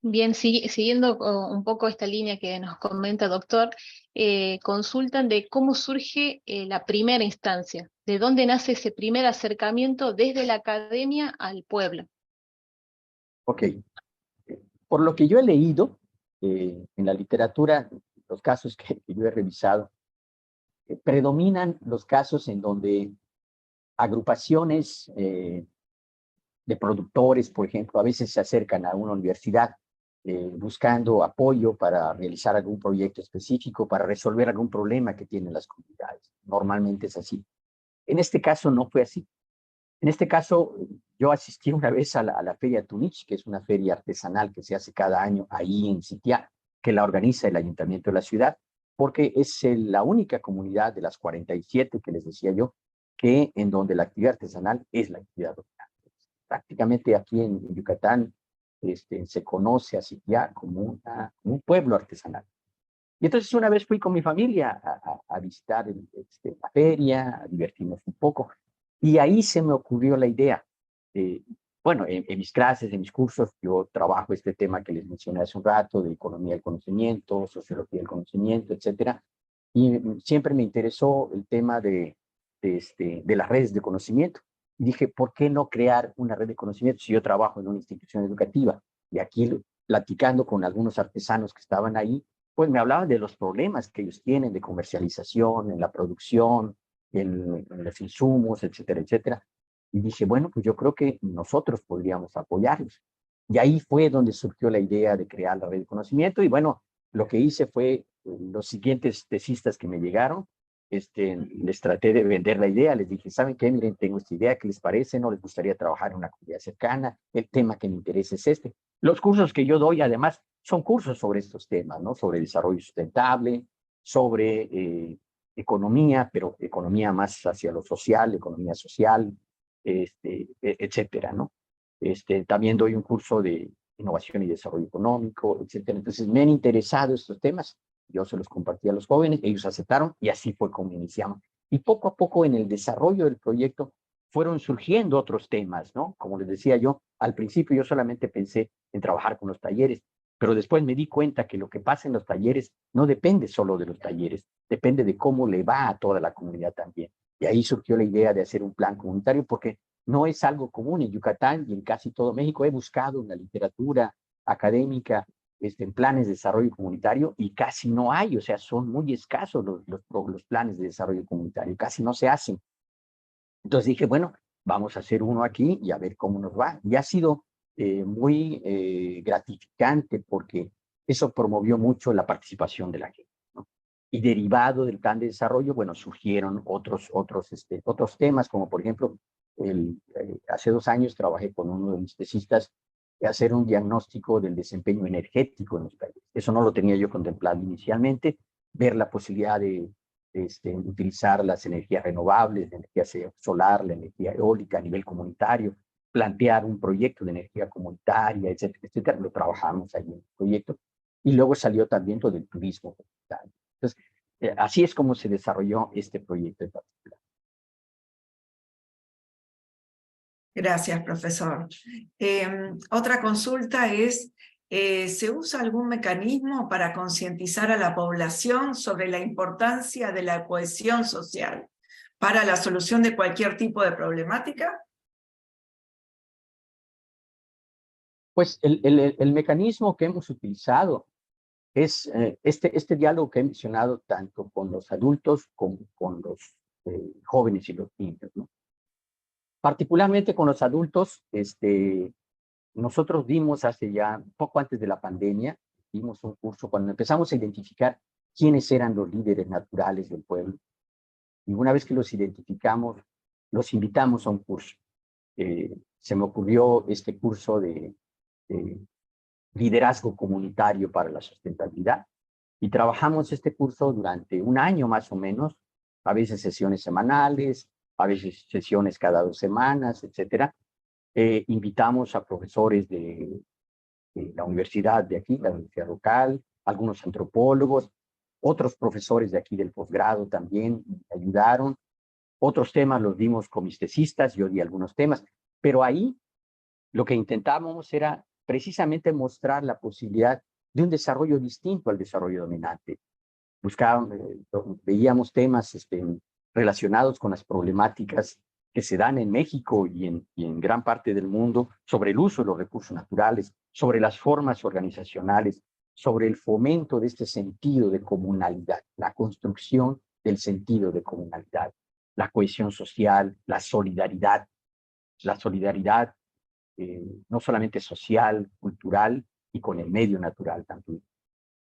Bien, siguiendo un poco esta línea que nos comenta, doctor, consultan de cómo surge la primera instancia, de dónde nace ese primer acercamiento desde la academia al pueblo. Ok. Por lo que yo he leído en la literatura, los casos que yo he revisado, predominan los casos en donde agrupaciones de productores, por ejemplo, a veces se acercan a una universidad buscando apoyo para realizar algún proyecto específico, para resolver algún problema que tienen las comunidades. Normalmente es así. En este caso no fue así. En este caso, yo asistí una vez a la Feria Tunich, que es una feria artesanal que se hace cada año ahí en Sitiá, que la organiza el ayuntamiento de la ciudad, porque es la única comunidad de las 47 que les decía yo, que en donde la actividad artesanal es la actividad dominante. Prácticamente aquí en Yucatán se conoce a Sitiá como un pueblo artesanal. Y entonces una vez fui con mi familia a visitar la feria, a divertirnos un poco, y ahí se me ocurrió la idea. Bueno, en mis clases, en mis cursos, yo trabajo este tema que les mencioné hace un rato, de economía del conocimiento, sociología del conocimiento, etcétera, y siempre me interesó el tema de las redes de conocimiento. Y dije, ¿por qué no crear una red de conocimiento si yo trabajo en una institución educativa? Y aquí, platicando con algunos artesanos que estaban ahí, pues me hablaban de los problemas que ellos tienen de comercialización, en la producción, en los insumos, etcétera, etcétera. Y dije, bueno, pues yo creo que nosotros podríamos apoyarlos. Y ahí fue donde surgió la idea de crear la red de conocimiento. Y bueno, lo que hice fue los siguientes tesistas que me llegaron, les traté de vender la idea, les dije, ¿saben qué? Miren, tengo esta idea, ¿qué les parece? ¿No les gustaría trabajar en una comunidad cercana? El tema que me interesa es este. Los cursos que yo doy, además, son cursos sobre estos temas, ¿no? Sobre desarrollo sustentable, sobre economía, pero economía más hacia lo social, economía social, etcétera, ¿no? También doy un curso de innovación y desarrollo económico, etcétera. Entonces, me han interesado estos temas. Yo se los compartí a los jóvenes, ellos aceptaron y así fue como iniciamos. Y poco a poco en el desarrollo del proyecto fueron surgiendo otros temas, ¿no? Como les decía yo, al principio yo solamente pensé en trabajar con los talleres, pero después me di cuenta que lo que pasa en los talleres no depende solo de los talleres, depende de cómo le va a toda la comunidad también. Y ahí surgió la idea de hacer un plan comunitario porque no es algo común en Yucatán y en casi todo México. He buscado en la literatura académica en planes de desarrollo comunitario y casi no hay, o sea, son muy escasos los planes de desarrollo comunitario, casi no se hacen. Entonces dije, bueno, vamos a hacer uno aquí y a ver cómo nos va. Y ha sido muy gratificante porque eso promovió mucho la participación de la gente, ¿no? Y derivado del plan de desarrollo, bueno, surgieron otros temas, como por ejemplo, hace 2 años trabajé con uno de mis tesistas de hacer un diagnóstico del desempeño energético en los países. Eso no lo tenía yo contemplado inicialmente, ver la posibilidad de utilizar las energías renovables, la energía solar, la energía eólica a nivel comunitario, plantear un proyecto de energía comunitaria, etcétera, etcétera. Lo trabajamos ahí en el proyecto. Y luego salió también todo el turismo comunitario. Entonces, así es como se desarrolló este proyecto en particular. Gracias, profesor. Otra consulta es, ¿se usa algún mecanismo para concientizar a la población sobre la importancia de la cohesión social para la solución de cualquier tipo de problemática? Pues el mecanismo que hemos utilizado es este diálogo que he mencionado tanto con los adultos como con los jóvenes y los niños, ¿no? Particularmente con los adultos, nosotros dimos hace ya, poco antes de la pandemia, dimos un curso cuando empezamos a identificar quiénes eran los líderes naturales del pueblo. Y una vez que los identificamos, los invitamos a un curso. Se me ocurrió este curso de liderazgo comunitario para la sustentabilidad, y trabajamos este curso durante un año más o menos, a veces sesiones semanales, a veces sesiones cada 2 semanas, etcétera. Invitamos a profesores de la universidad de aquí, la universidad local, algunos antropólogos, otros profesores de aquí del posgrado también ayudaron. Otros temas los dimos con mis tesistas, yo di algunos temas, pero ahí lo que intentábamos era precisamente mostrar la posibilidad de un desarrollo distinto al desarrollo dominante. Veíamos temas relacionados con las problemáticas que se dan en México y en gran parte del mundo sobre el uso de los recursos naturales, sobre las formas organizacionales, sobre el fomento de este sentido de comunalidad, la construcción del sentido de comunalidad, la cohesión social, la solidaridad no solamente social, cultural y con el medio natural también.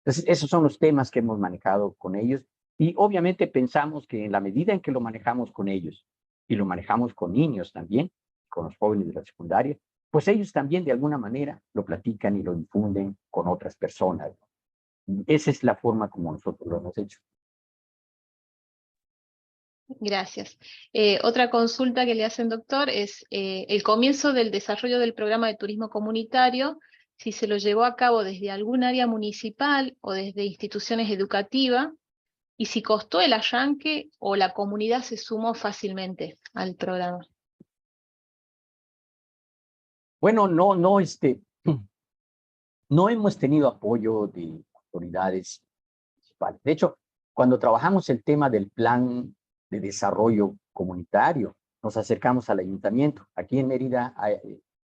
Entonces, esos son los temas que hemos manejado con ellos, y obviamente pensamos que en la medida en que lo manejamos con ellos y lo manejamos con niños también, con los jóvenes de la secundaria, pues ellos también de alguna manera lo platican y lo difunden con otras personas. Y esa es la forma como nosotros lo hemos hecho. Gracias. Otra consulta que le hacen, doctor, es el comienzo del desarrollo del programa de turismo comunitario, si se lo llevó a cabo desde algún área municipal o desde instituciones educativas, y si costó el arranque o la comunidad se sumó fácilmente al programa. Bueno, no hemos tenido apoyo de autoridades municipales. De hecho, cuando trabajamos el tema del plan de desarrollo comunitario, nos acercamos al ayuntamiento. Aquí en Mérida,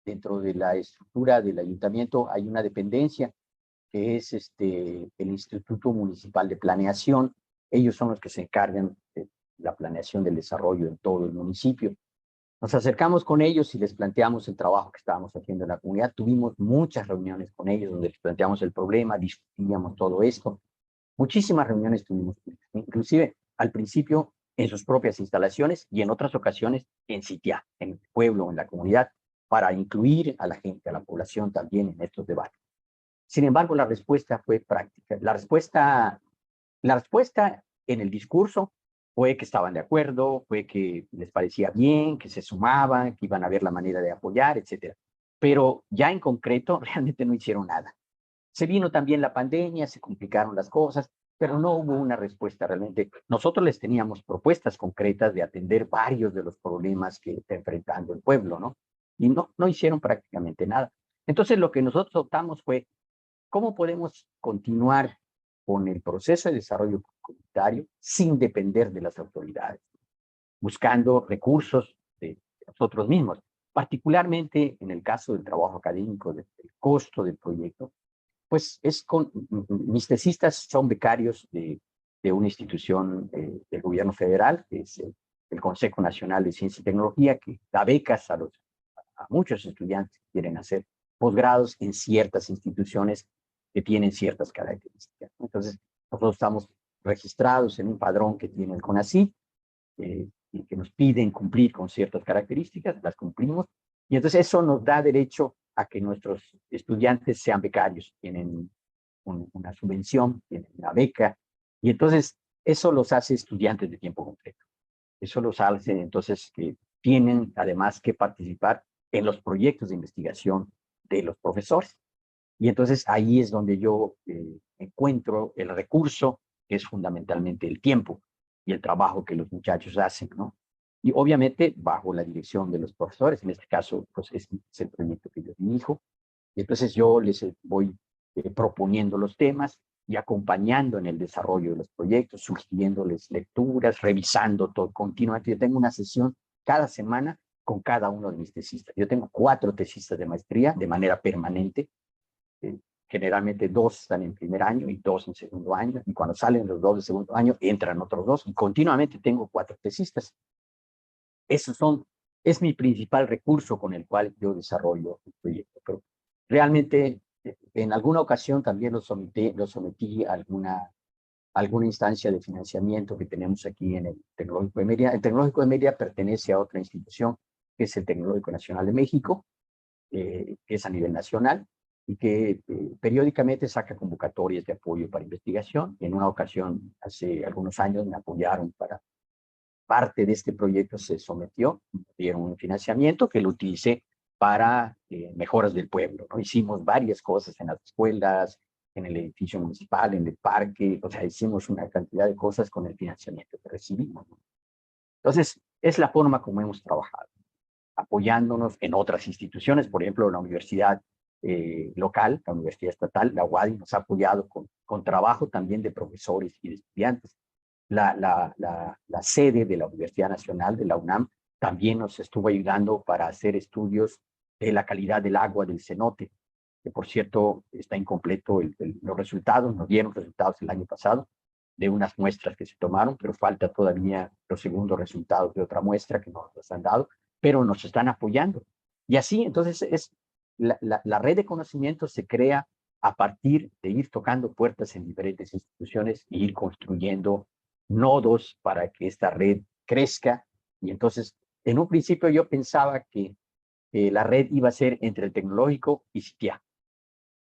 dentro de la estructura del ayuntamiento, hay una dependencia que es el Instituto Municipal de Planeación. Ellos son los que se encargan de la planeación del desarrollo en todo el municipio. Nos acercamos con ellos y les planteamos el trabajo que estábamos haciendo en la comunidad. Tuvimos muchas reuniones con ellos donde les planteamos el problema, discutíamos todo esto. Muchísimas reuniones tuvimos, inclusive al principio en sus propias instalaciones y en otras ocasiones en Sitiá, en el pueblo, en la comunidad, para incluir a la gente, a la población también en estos debates. Sin embargo, la respuesta fue práctica. La respuesta en el discurso fue que estaban de acuerdo, fue que les parecía bien, que se sumaban, que iban a ver la manera de apoyar, etcétera. Pero ya en concreto realmente no hicieron nada. Se vino también la pandemia, se complicaron las cosas, pero no hubo una respuesta realmente. Nosotros les teníamos propuestas concretas de atender varios de los problemas que está enfrentando el pueblo, ¿no? Y no hicieron prácticamente nada. Entonces lo que nosotros optamos fue, ¿cómo podemos continuar con el proceso de desarrollo comunitario sin depender de las autoridades? Buscando recursos de nosotros mismos, particularmente en el caso del trabajo académico, del costo del proyecto. Pues mis tesistas son becarios de una institución del gobierno federal, que es el Consejo Nacional de Ciencia y Tecnología, que da becas a muchos estudiantes que quieren hacer posgrados en ciertas instituciones que tienen ciertas características. Entonces, nosotros estamos registrados en un padrón que tiene el CONACYT, y que nos piden cumplir con ciertas características, las cumplimos, y entonces eso nos da derecho a que nuestros estudiantes sean becarios, tienen una subvención, tienen una beca, y entonces eso los hace estudiantes de tiempo completo. Eso los hace entonces que tienen además que participar en los proyectos de investigación de los profesores. Y entonces ahí es donde yo encuentro el recurso, que es fundamentalmente el tiempo y el trabajo que los muchachos hacen, ¿no? Y obviamente bajo la dirección de los profesores, en este caso, pues es el proyecto que yo dirijo. Y entonces yo les voy proponiendo los temas y acompañando en el desarrollo de los proyectos, sugiriéndoles lecturas, revisando todo continuamente. Yo tengo una sesión cada semana con cada uno de mis tesistas. Yo tengo 4 tesistas de maestría de manera permanente. Generalmente 2 están en primer año y 2 en segundo año, y cuando salen los 2 de segundo año entran otros 2, y continuamente tengo 4 tesistas. Es mi principal recurso con el cual yo desarrollo el proyecto, pero realmente en alguna ocasión también lo sometí a alguna alguna instancia de financiamiento que tenemos aquí en el Tecnológico de Mérida. El Tecnológico de Mérida pertenece a otra institución, que es el Tecnológico Nacional de México, que es a nivel nacional, y que periódicamente saca convocatorias de apoyo para investigación. En una ocasión, hace algunos años, me apoyaron para parte de este proyecto, se sometió, dieron un financiamiento que lo utilicé para mejoras del pueblo, ¿no? Hicimos varias cosas en las escuelas, en el edificio municipal, en el parque, o sea, hicimos una cantidad de cosas con el financiamiento que recibimos, ¿no? Entonces, es la forma como hemos trabajado, apoyándonos en otras instituciones, por ejemplo, la universidad local, la universidad estatal, la UADY, nos ha apoyado con trabajo también de profesores y de estudiantes. La sede de la Universidad Nacional, de la UNAM, también nos estuvo ayudando para hacer estudios de la calidad del agua del cenote, que por cierto está incompleto los resultados, nos dieron resultados el año pasado de unas muestras que se tomaron, pero falta todavía los segundos resultados de otra muestra que nos los han dado, pero nos están apoyando. Y así, entonces, la red de conocimiento se crea a partir de ir tocando puertas en diferentes instituciones e ir construyendo nodos para que esta red crezca. Y entonces, en un principio yo pensaba que la red iba a ser entre el tecnológico y Sitiá,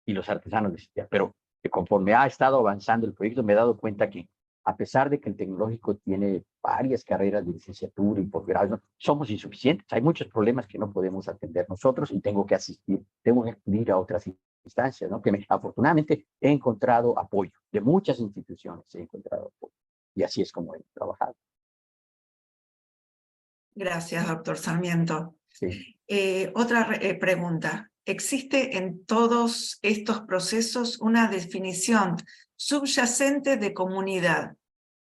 y los artesanos de Sitiá, pero que conforme ha estado avanzando el proyecto me he dado cuenta que a pesar de que el tecnológico tiene varias carreras de licenciatura y posgrado, somos insuficientes. Hay muchos problemas que no podemos atender nosotros y tengo que acudir a otras instancias, ¿no? Afortunadamente he encontrado apoyo de muchas instituciones, he encontrado apoyo. Y así es como he trabajado. Gracias, doctor Sarmiento. Sí. Otra pregunta. ¿Existe en todos estos procesos una definición subyacente de comunidad?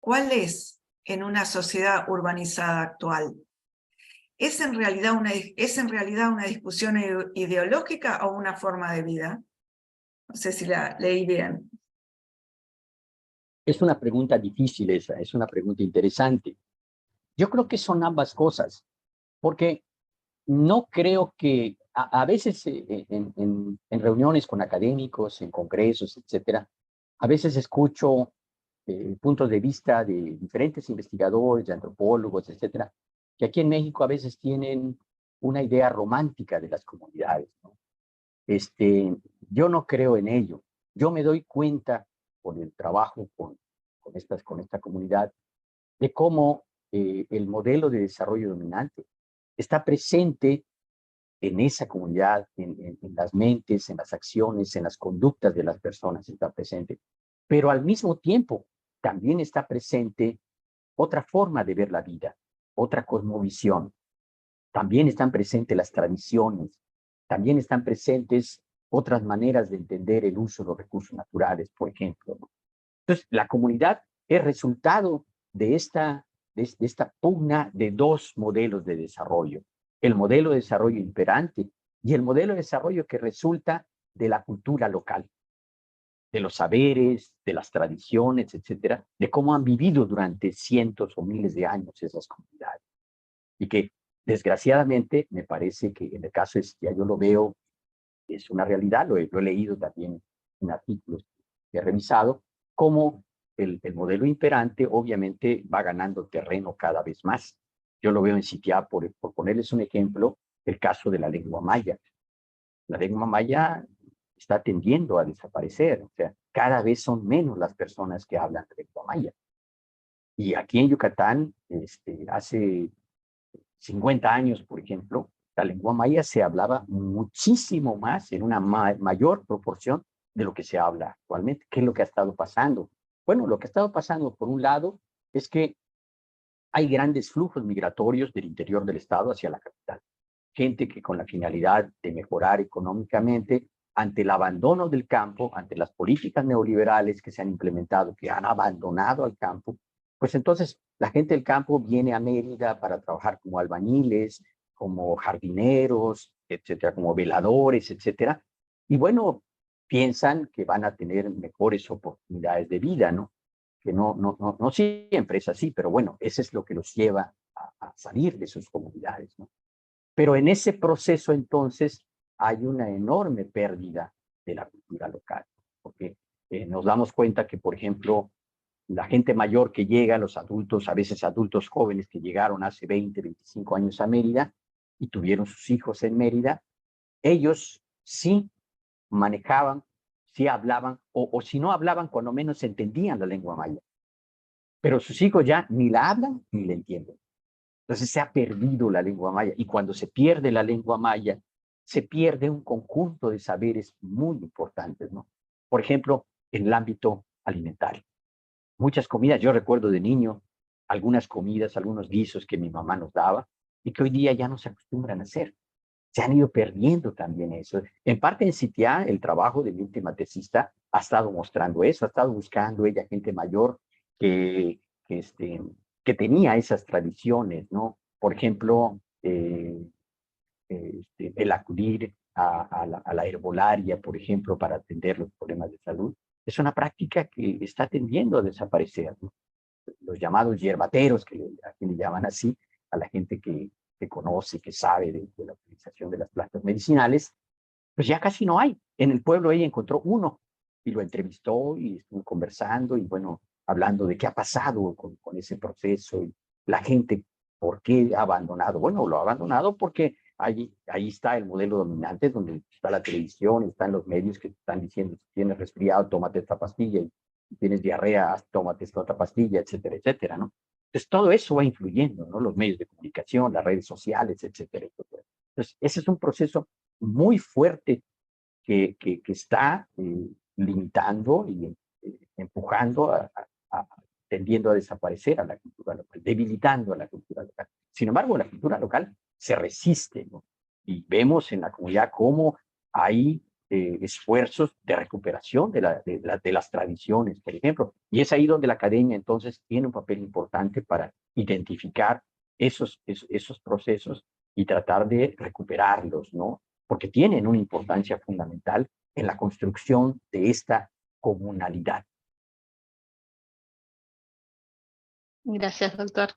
¿Cuál es en una sociedad urbanizada actual? ¿Es en realidad una discusión ideológica o una forma de vida? No sé si la leí bien. Es una pregunta difícil esa, es una pregunta interesante. Yo creo que son ambas cosas, porque no creo que a veces en reuniones con académicos, en congresos, etcétera, a veces escucho puntos de vista de diferentes investigadores, de antropólogos, etcétera, que aquí en México a veces tienen una idea romántica de las comunidades, ¿no? Yo no creo en ello. Yo me doy cuenta por el trabajo con esta comunidad de cómo el modelo de desarrollo dominante está presente en esa comunidad, en las mentes, en las acciones, en las conductas de las personas, está presente. Pero al mismo tiempo también está presente otra forma de ver la vida, otra cosmovisión. También están presentes las tradiciones, también están presentes otras maneras de entender el uso de los recursos naturales, por ejemplo, ¿no? Entonces, la comunidad es resultado de esta pugna de dos modelos de desarrollo. El modelo de desarrollo imperante y el modelo de desarrollo que resulta de la cultura local, de los saberes, de las tradiciones, etcétera, de cómo han vivido durante cientos o miles de años esas comunidades. Y que, desgraciadamente, me parece que en el caso de Sitiá yo lo veo, es una realidad, lo he leído también en artículos que he revisado, cómo el modelo imperante obviamente va ganando terreno cada vez más. Yo lo veo en Sitiá, por ponerles un ejemplo, el caso de la lengua maya. La lengua maya está tendiendo a desaparecer, o sea, cada vez son menos las personas que hablan lengua maya. Y aquí en Yucatán, hace 50 años, por ejemplo, la lengua maya se hablaba muchísimo más, en una mayor proporción de lo que se habla actualmente. ¿Qué es lo que ha estado pasando? Bueno, lo que ha estado pasando, por un lado, es que hay grandes flujos migratorios del interior del estado hacia la capital. Gente que con la finalidad de mejorar económicamente, ante el abandono del campo, ante las políticas neoliberales que se han implementado, que han abandonado al campo, pues entonces la gente del campo viene a Mérida para trabajar como albañiles, como jardineros, etcétera, como veladores, etcétera. Y bueno, piensan que van a tener mejores oportunidades de vida, ¿no? Que no siempre es así, pero bueno, eso es lo que los lleva a salir de sus comunidades, ¿no? Pero en ese proceso entonces hay una enorme pérdida de la cultura local, porque nos damos cuenta que, por ejemplo, la gente mayor que llega, los adultos, a veces adultos jóvenes que llegaron hace 20, 25 años a Mérida y tuvieron sus hijos en Mérida, ellos sí manejaban, sí hablaban, o si no hablaban, cuando menos entendían la lengua maya. Pero sus hijos ya ni la hablan ni la entienden. Entonces se ha perdido la lengua maya, y cuando se pierde la lengua maya, se pierde un conjunto de saberes muy importantes, ¿no? Por ejemplo, en el ámbito alimentario. Muchas comidas, yo recuerdo de niño, algunas comidas, algunos guisos que mi mamá nos daba y que hoy día ya no se acostumbran a hacer. Se han ido perdiendo también eso. En parte en Sitiá, el trabajo de mi última tesista ha estado mostrando eso, ha estado buscando ella gente mayor que, que tenía esas tradiciones, ¿no? Por ejemplo, el acudir a la herbolaria, por ejemplo, para atender los problemas de salud, es una práctica que está tendiendo a desaparecer, ¿no? Los llamados hierbateros, aquí le llaman así, a la gente que conoce, que sabe de la utilización de las plantas medicinales, pues ya casi no hay. En el pueblo ella encontró uno y lo entrevistó y estuvo conversando y bueno, hablando de qué ha pasado con ese proceso y la gente, por qué ha abandonado. Bueno, lo ha abandonado porque ahí está el modelo dominante, donde está la televisión, están los medios que están diciendo, si tienes resfriado, tómate esta pastilla, y si tienes diarrea, tómate esta otra pastilla, etcétera, etcétera, ¿no? Entonces todo eso va influyendo, ¿no? Los medios de comunicación, las redes sociales, etcétera, etcétera. Entonces ese es un proceso muy fuerte que está limitando y empujando, tendiendo a desaparecer a la cultura local, debilitando a la cultura local. Sin embargo, la cultura local se resiste, ¿no? Y vemos en la comunidad cómo hay esfuerzos de recuperación de las tradiciones, por ejemplo. Y es ahí donde la academia entonces tiene un papel importante para identificar esos procesos y tratar de recuperarlos, ¿no? Porque tienen una importancia fundamental en la construcción de esta comunalidad. Gracias, doctor.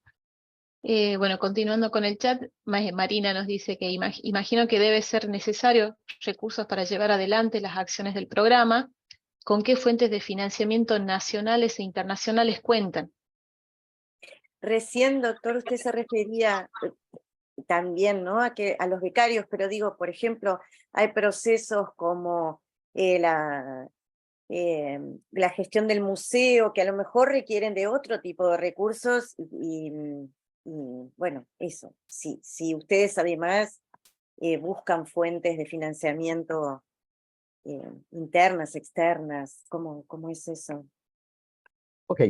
Bueno, continuando con el chat, Marina nos dice que imagino que debe ser necesario recursos para llevar adelante las acciones del programa. ¿Con qué fuentes de financiamiento nacionales e internacionales cuentan? Recién, doctor, usted se refería también, ¿no? A los becarios, pero digo, por ejemplo, hay procesos como la gestión del museo, que a lo mejor requieren de otro tipo de recursos, y bueno, eso, sí, si ustedes además buscan fuentes de financiamiento internas, externas, ¿cómo es eso? Ok,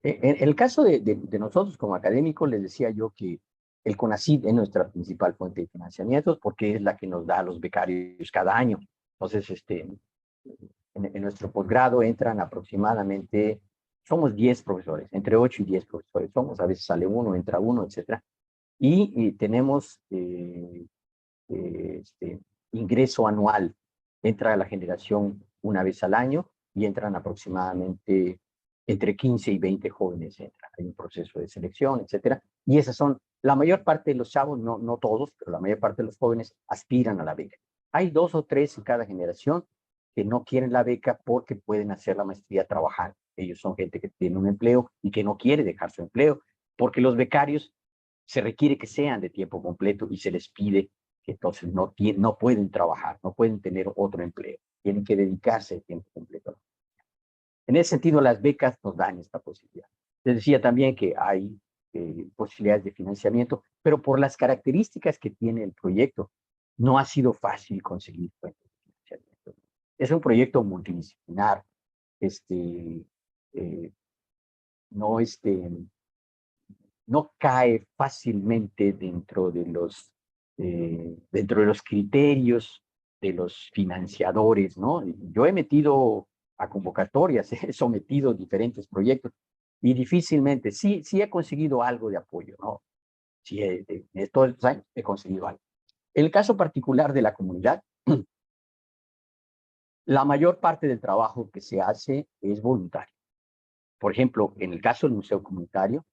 en el caso de nosotros como académicos, les decía yo que el CONACYT es nuestra principal fuente de financiamiento porque es la que nos da a los becarios cada año. Entonces, en nuestro posgrado entran aproximadamente, somos 10 profesores, entre 8 y 10 profesores somos, a veces sale uno, entra uno, etcétera. Y tenemos ingreso anual, entra la generación una vez al año y entran aproximadamente entre 15 y 20 jóvenes, entran. Hay un proceso de selección, etcétera. Y esas son, la mayor parte de los chavos, no todos, pero la mayor parte de los jóvenes aspiran a la beca. Hay 2 o 3 en cada generación que no quieren la beca porque pueden hacer la maestría trabajando. Ellos son gente que tiene un empleo y que no quiere dejar su empleo, porque los becarios se requiere que sean de tiempo completo y se les pide que entonces no pueden trabajar, no pueden tener otro empleo, tienen que dedicarse de tiempo completo. En ese sentido, las becas nos dan esta posibilidad. Les decía también que hay posibilidades de financiamiento, pero por las características que tiene el proyecto, no ha sido fácil conseguir fuentes de financiamiento. Es un proyecto multidisciplinar, no, no cae fácilmente dentro de los criterios de los financiadores, ¿no? Yo he metido a convocatorias, he sometido diferentes proyectos y difícilmente, sí he conseguido algo de apoyo, ¿no? Sí, en todos estos años he conseguido algo. En el caso particular de la comunidad, la mayor parte del trabajo que se hace es voluntario. Por ejemplo, en el caso del Museo Comunitario,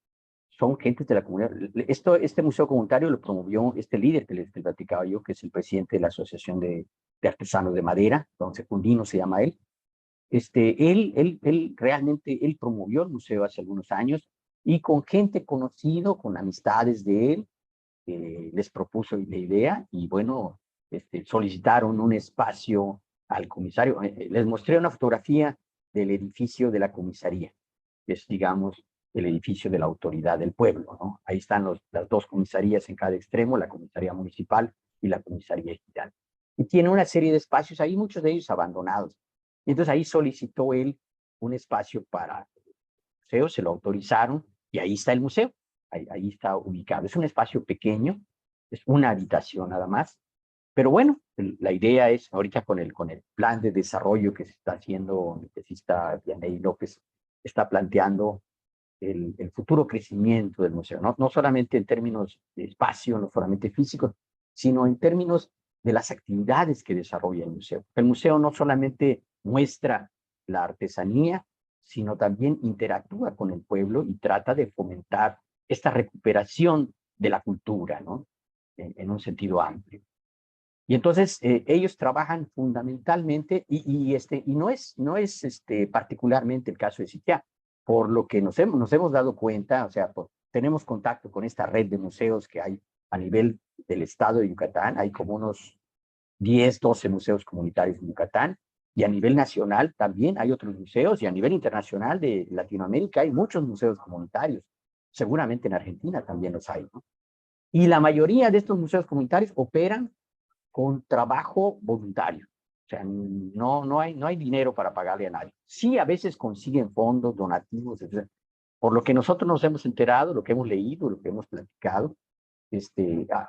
son gentes de la comunidad. Este museo comunitario lo promovió este líder que les platicaba yo, que es el presidente de la Asociación de Artesanos de Madera, don Secundino se llama él. él realmente, él promovió el museo hace algunos años y con gente conocido, con amistades de él, les propuso la idea y bueno, solicitaron un espacio al comisario. Les mostré una fotografía del edificio de la comisaría, que es, digamos, el edificio de la autoridad del pueblo, ¿no? Ahí están las dos comisarías en cada extremo, la comisaría municipal y la comisaría ejidal. Y tiene una serie de espacios ahí, muchos de ellos abandonados. Y entonces ahí solicitó él un espacio para el museo, se lo autorizaron y ahí está el museo. Ahí está ubicado. Es un espacio pequeño, es una habitación nada más. Pero bueno, la idea es, ahorita con el plan de desarrollo que se está haciendo, el tesista Vianney López está planteando el futuro crecimiento del museo, ¿no? No solamente en términos de espacio, no solamente físicos, sino en términos de las actividades que desarrolla el museo. El museo no solamente muestra la artesanía, sino también interactúa con el pueblo y trata de fomentar esta recuperación de la cultura, ¿no? En un sentido amplio. Y entonces ellos trabajan fundamentalmente, y no es particularmente el caso de Siquia, por lo que nos hemos dado cuenta, o sea, tenemos contacto con esta red de museos que hay a nivel del estado de Yucatán, hay como unos 10, 12 museos comunitarios en Yucatán, y a nivel nacional también hay otros museos, y a nivel internacional de Latinoamérica hay muchos museos comunitarios, seguramente en Argentina también los hay, ¿no? Y la mayoría de estos museos comunitarios operan con trabajo voluntario. O sea, no hay dinero para pagarle a nadie. Sí, a veces consiguen fondos, donativos, etc. Por lo que nosotros nos hemos enterado, lo que hemos leído, lo que hemos platicado,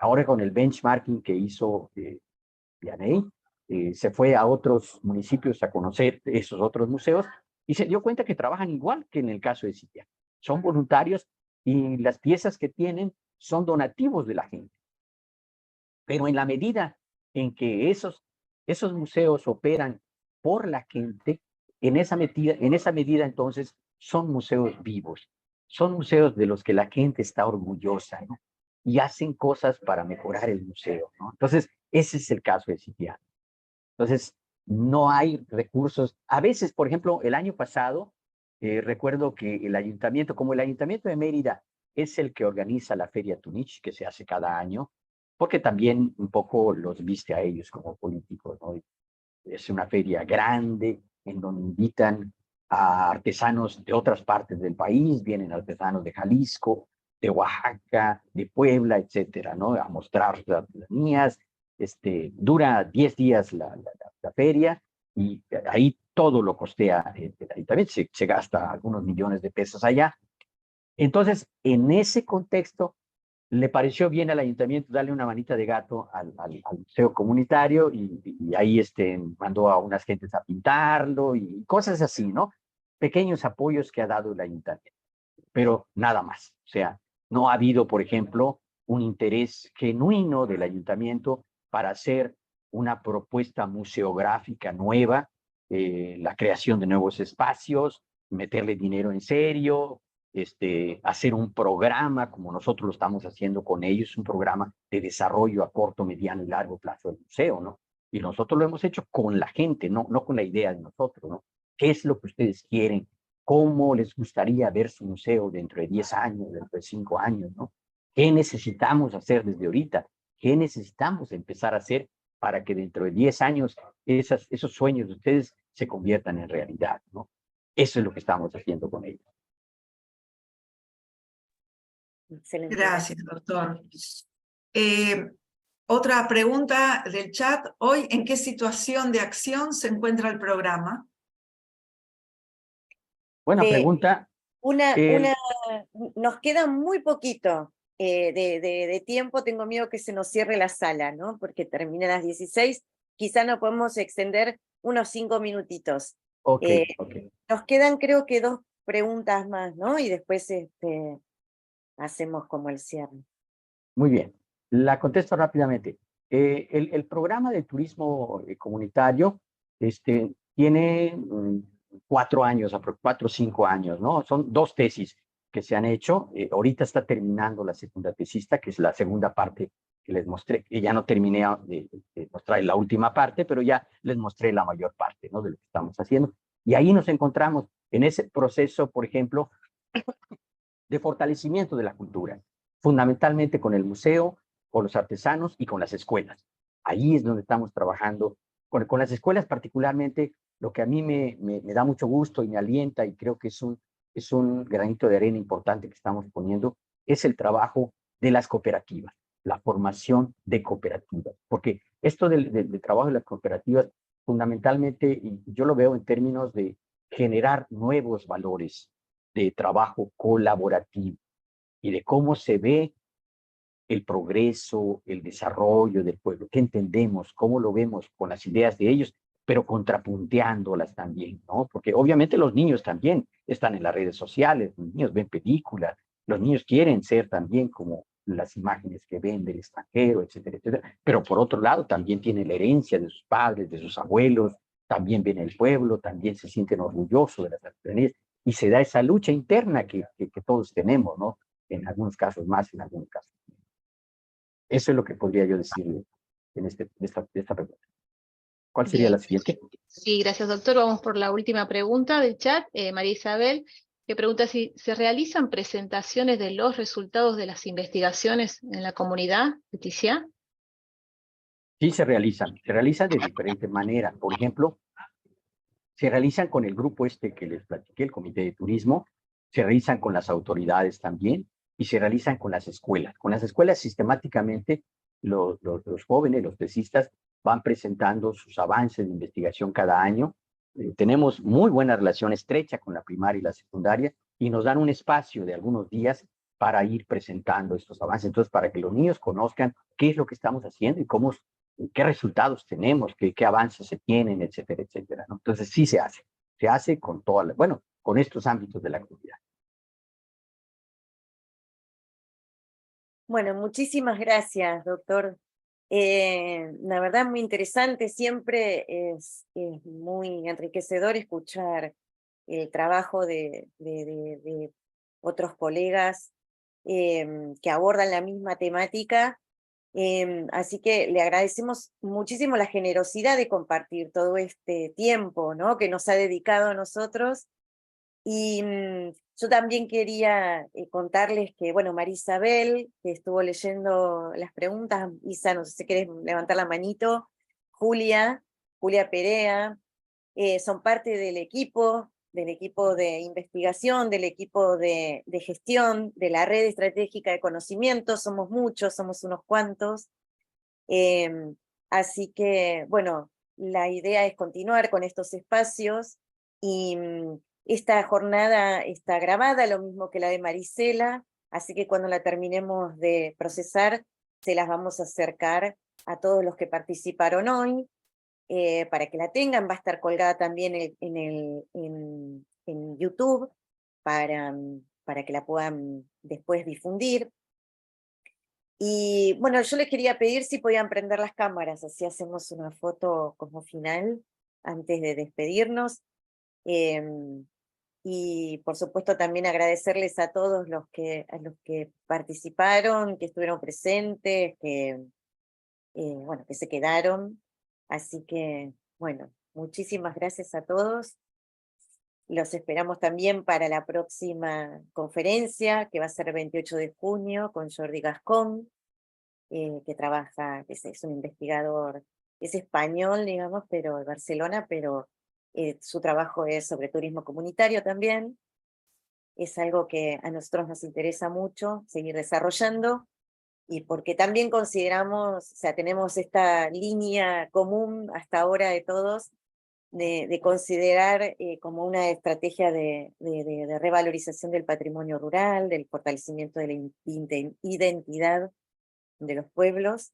ahora con el benchmarking que hizo Vianney, se fue a otros municipios a conocer esos otros museos y se dio cuenta que trabajan igual que en el caso de Siquia. Son voluntarios y las piezas que tienen son donativos de la gente. Pero en la medida en que esos museos operan por la gente, en esa medida entonces son museos vivos, son museos de los que la gente está orgullosa, ¿no? Y hacen cosas para mejorar el museo, ¿no? Entonces, ese es el caso de Siquia. Entonces, no hay recursos. A veces, por ejemplo, el año pasado, recuerdo que el ayuntamiento, como el ayuntamiento de Mérida es el que organiza la Feria Tunich, que se hace cada año, porque también un poco los viste a ellos como políticos, ¿no? Es una feria grande en donde invitan a artesanos de otras partes del país, vienen artesanos de Jalisco, de Oaxaca, de Puebla, etcétera, ¿no? A mostrar sus artesanías. Dura 10 días la feria y ahí todo lo costea el ayuntamiento, se gasta algunos millones de pesos allá. Entonces, en ese contexto, le pareció bien al ayuntamiento darle una manita de gato al museo comunitario y ahí mandó a unas gentes a pintarlo y cosas así, ¿no? Pequeños apoyos que ha dado el ayuntamiento, pero nada más. O sea, no ha habido, por ejemplo, un interés genuino del ayuntamiento para hacer una propuesta museográfica nueva, la creación de nuevos espacios, meterle dinero en serio, hacer un programa como nosotros lo estamos haciendo con ellos, un programa de desarrollo a corto, mediano y largo plazo del museo, ¿no? Y nosotros lo hemos hecho con la gente, no con la idea de nosotros, ¿no? ¿Qué es lo que ustedes quieren? ¿Cómo les gustaría ver su museo dentro de 10 años, dentro de 5 años, ¿no? ¿Qué necesitamos hacer desde ahorita? ¿Qué necesitamos empezar a hacer para que dentro de 10 años esos sueños de ustedes se conviertan en realidad, ¿no? Eso es lo que estamos haciendo con ellos. Excelente. Gracias, doctor. Otra pregunta del chat. Hoy, ¿en qué situación de acción se encuentra el programa? Buena pregunta. Nos queda muy poquito de tiempo, tengo miedo que se nos cierre la sala, ¿no? Porque termina a las 16, quizá nos podemos extender unos 5 minutitos. Ok. Nos quedan creo que 2 preguntas más, ¿no? Y después hacemos como el cierre. Muy bien, la contesto rápidamente. El programa de turismo comunitario tiene 4 años, 4 o 5 años, ¿no? Son 2 tesis que se han hecho. Ahorita está terminando la segunda tesista, que es la segunda parte que les mostré, que ya no terminé de mostrar la última parte, pero ya les mostré la mayor parte, ¿no? De lo que estamos haciendo. Y ahí nos encontramos en ese proceso, por ejemplo, de fortalecimiento de la cultura, fundamentalmente con el museo, con los artesanos y con las escuelas. Ahí es donde estamos trabajando, con las escuelas particularmente. Lo que a mí me da mucho gusto y me alienta, y creo que es un granito de arena importante que estamos poniendo, es el trabajo de las cooperativas, la formación de cooperativas, porque esto del trabajo de las cooperativas, fundamentalmente, y yo lo veo en términos de generar nuevos valores de trabajo colaborativo y de cómo se ve el progreso, el desarrollo del pueblo, qué entendemos, cómo lo vemos con las ideas de ellos, pero contrapunteándolas también, ¿no? Porque obviamente los niños también están en las redes sociales, los niños ven películas, los niños quieren ser también como las imágenes que ven del extranjero, etcétera, etcétera. Pero por otro lado también tienen la herencia de sus padres, de sus abuelos, también ven el pueblo, también se sienten orgullosos de las artesanías y se da esa lucha interna que todos tenemos, ¿no? En algunos casos más, en algunos casos menos. Eso es lo que podría yo decirle en esta pregunta. ¿Cuál sería la Bien, siguiente? sí, gracias, doctor. Vamos por la última pregunta del chat. María Isabel, que pregunta si se realizan presentaciones de los resultados de las investigaciones en la comunidad, Leticia. Sí, se realizan de diferentes maneras. Por ejemplo, se realizan con el grupo este que les platiqué, el Comité de Turismo, se realizan con las autoridades también y se realizan con las escuelas. Con las escuelas sistemáticamente los jóvenes, los tesistas, van presentando sus avances de investigación cada año. Tenemos muy buena relación estrecha con la primaria y la secundaria y nos dan un espacio de algunos días para ir presentando estos avances. Entonces, para que los niños conozcan qué es lo que estamos haciendo y qué resultados tenemos, qué avances se tienen, etcétera, etcétera, ¿no? Entonces sí se hace con con estos ámbitos de la comunidad. Bueno, muchísimas gracias, doctor. La verdad, muy interesante. Siempre es muy enriquecedor escuchar el trabajo de otros colegas que abordan la misma temática. Así que le agradecemos muchísimo la generosidad de compartir todo este tiempo, ¿no?, que nos ha dedicado a nosotros. Y yo también quería contarles que, bueno, María Isabel, que estuvo leyendo las preguntas, Isa, no sé si querés levantar la manito, Julia Perea, son parte del equipo de investigación, del equipo de gestión, de la red estratégica de conocimiento. Somos muchos, somos unos cuantos. Así que, bueno, la idea es continuar con estos espacios y esta jornada está grabada, lo mismo que la de Marisela, así que cuando la terminemos de procesar, se las vamos a acercar a todos los que participaron hoy, para que la tengan. Va a estar colgada también en YouTube para que la puedan después difundir. Y bueno, yo les quería pedir si podían prender las cámaras, así hacemos una foto como final antes de despedirnos. Y por supuesto también agradecerles a todos los que participaron, que estuvieron presentes, bueno, que se quedaron. Así que, bueno, muchísimas gracias a todos. Los esperamos también para la próxima conferencia, que va a ser el 28 de junio, con Jordi Gascón, que trabaja, que es un investigador, es español, digamos, pero de Barcelona, pero su trabajo es sobre turismo comunitario también. Es algo que a nosotros nos interesa mucho seguir desarrollando, y porque también consideramos, o sea, tenemos esta línea común hasta ahora de todos, de considerar como una estrategia de revalorización del patrimonio rural, del fortalecimiento de la identidad de los pueblos,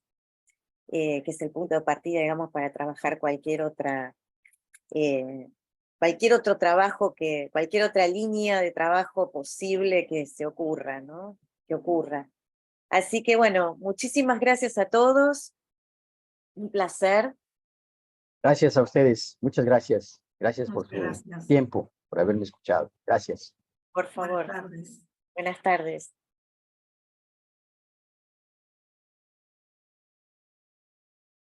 que es el punto de partida, digamos, para trabajar cualquier otro trabajo, cualquier otra línea de trabajo posible que se ocurra, ¿no? Que ocurra. Así que bueno, muchísimas gracias a todos, un placer. Gracias a ustedes, muchas gracias. Gracias por Muchas su gracias. tiempo, por haberme escuchado. Gracias. Por favor. Buenas tardes. Buenas tardes.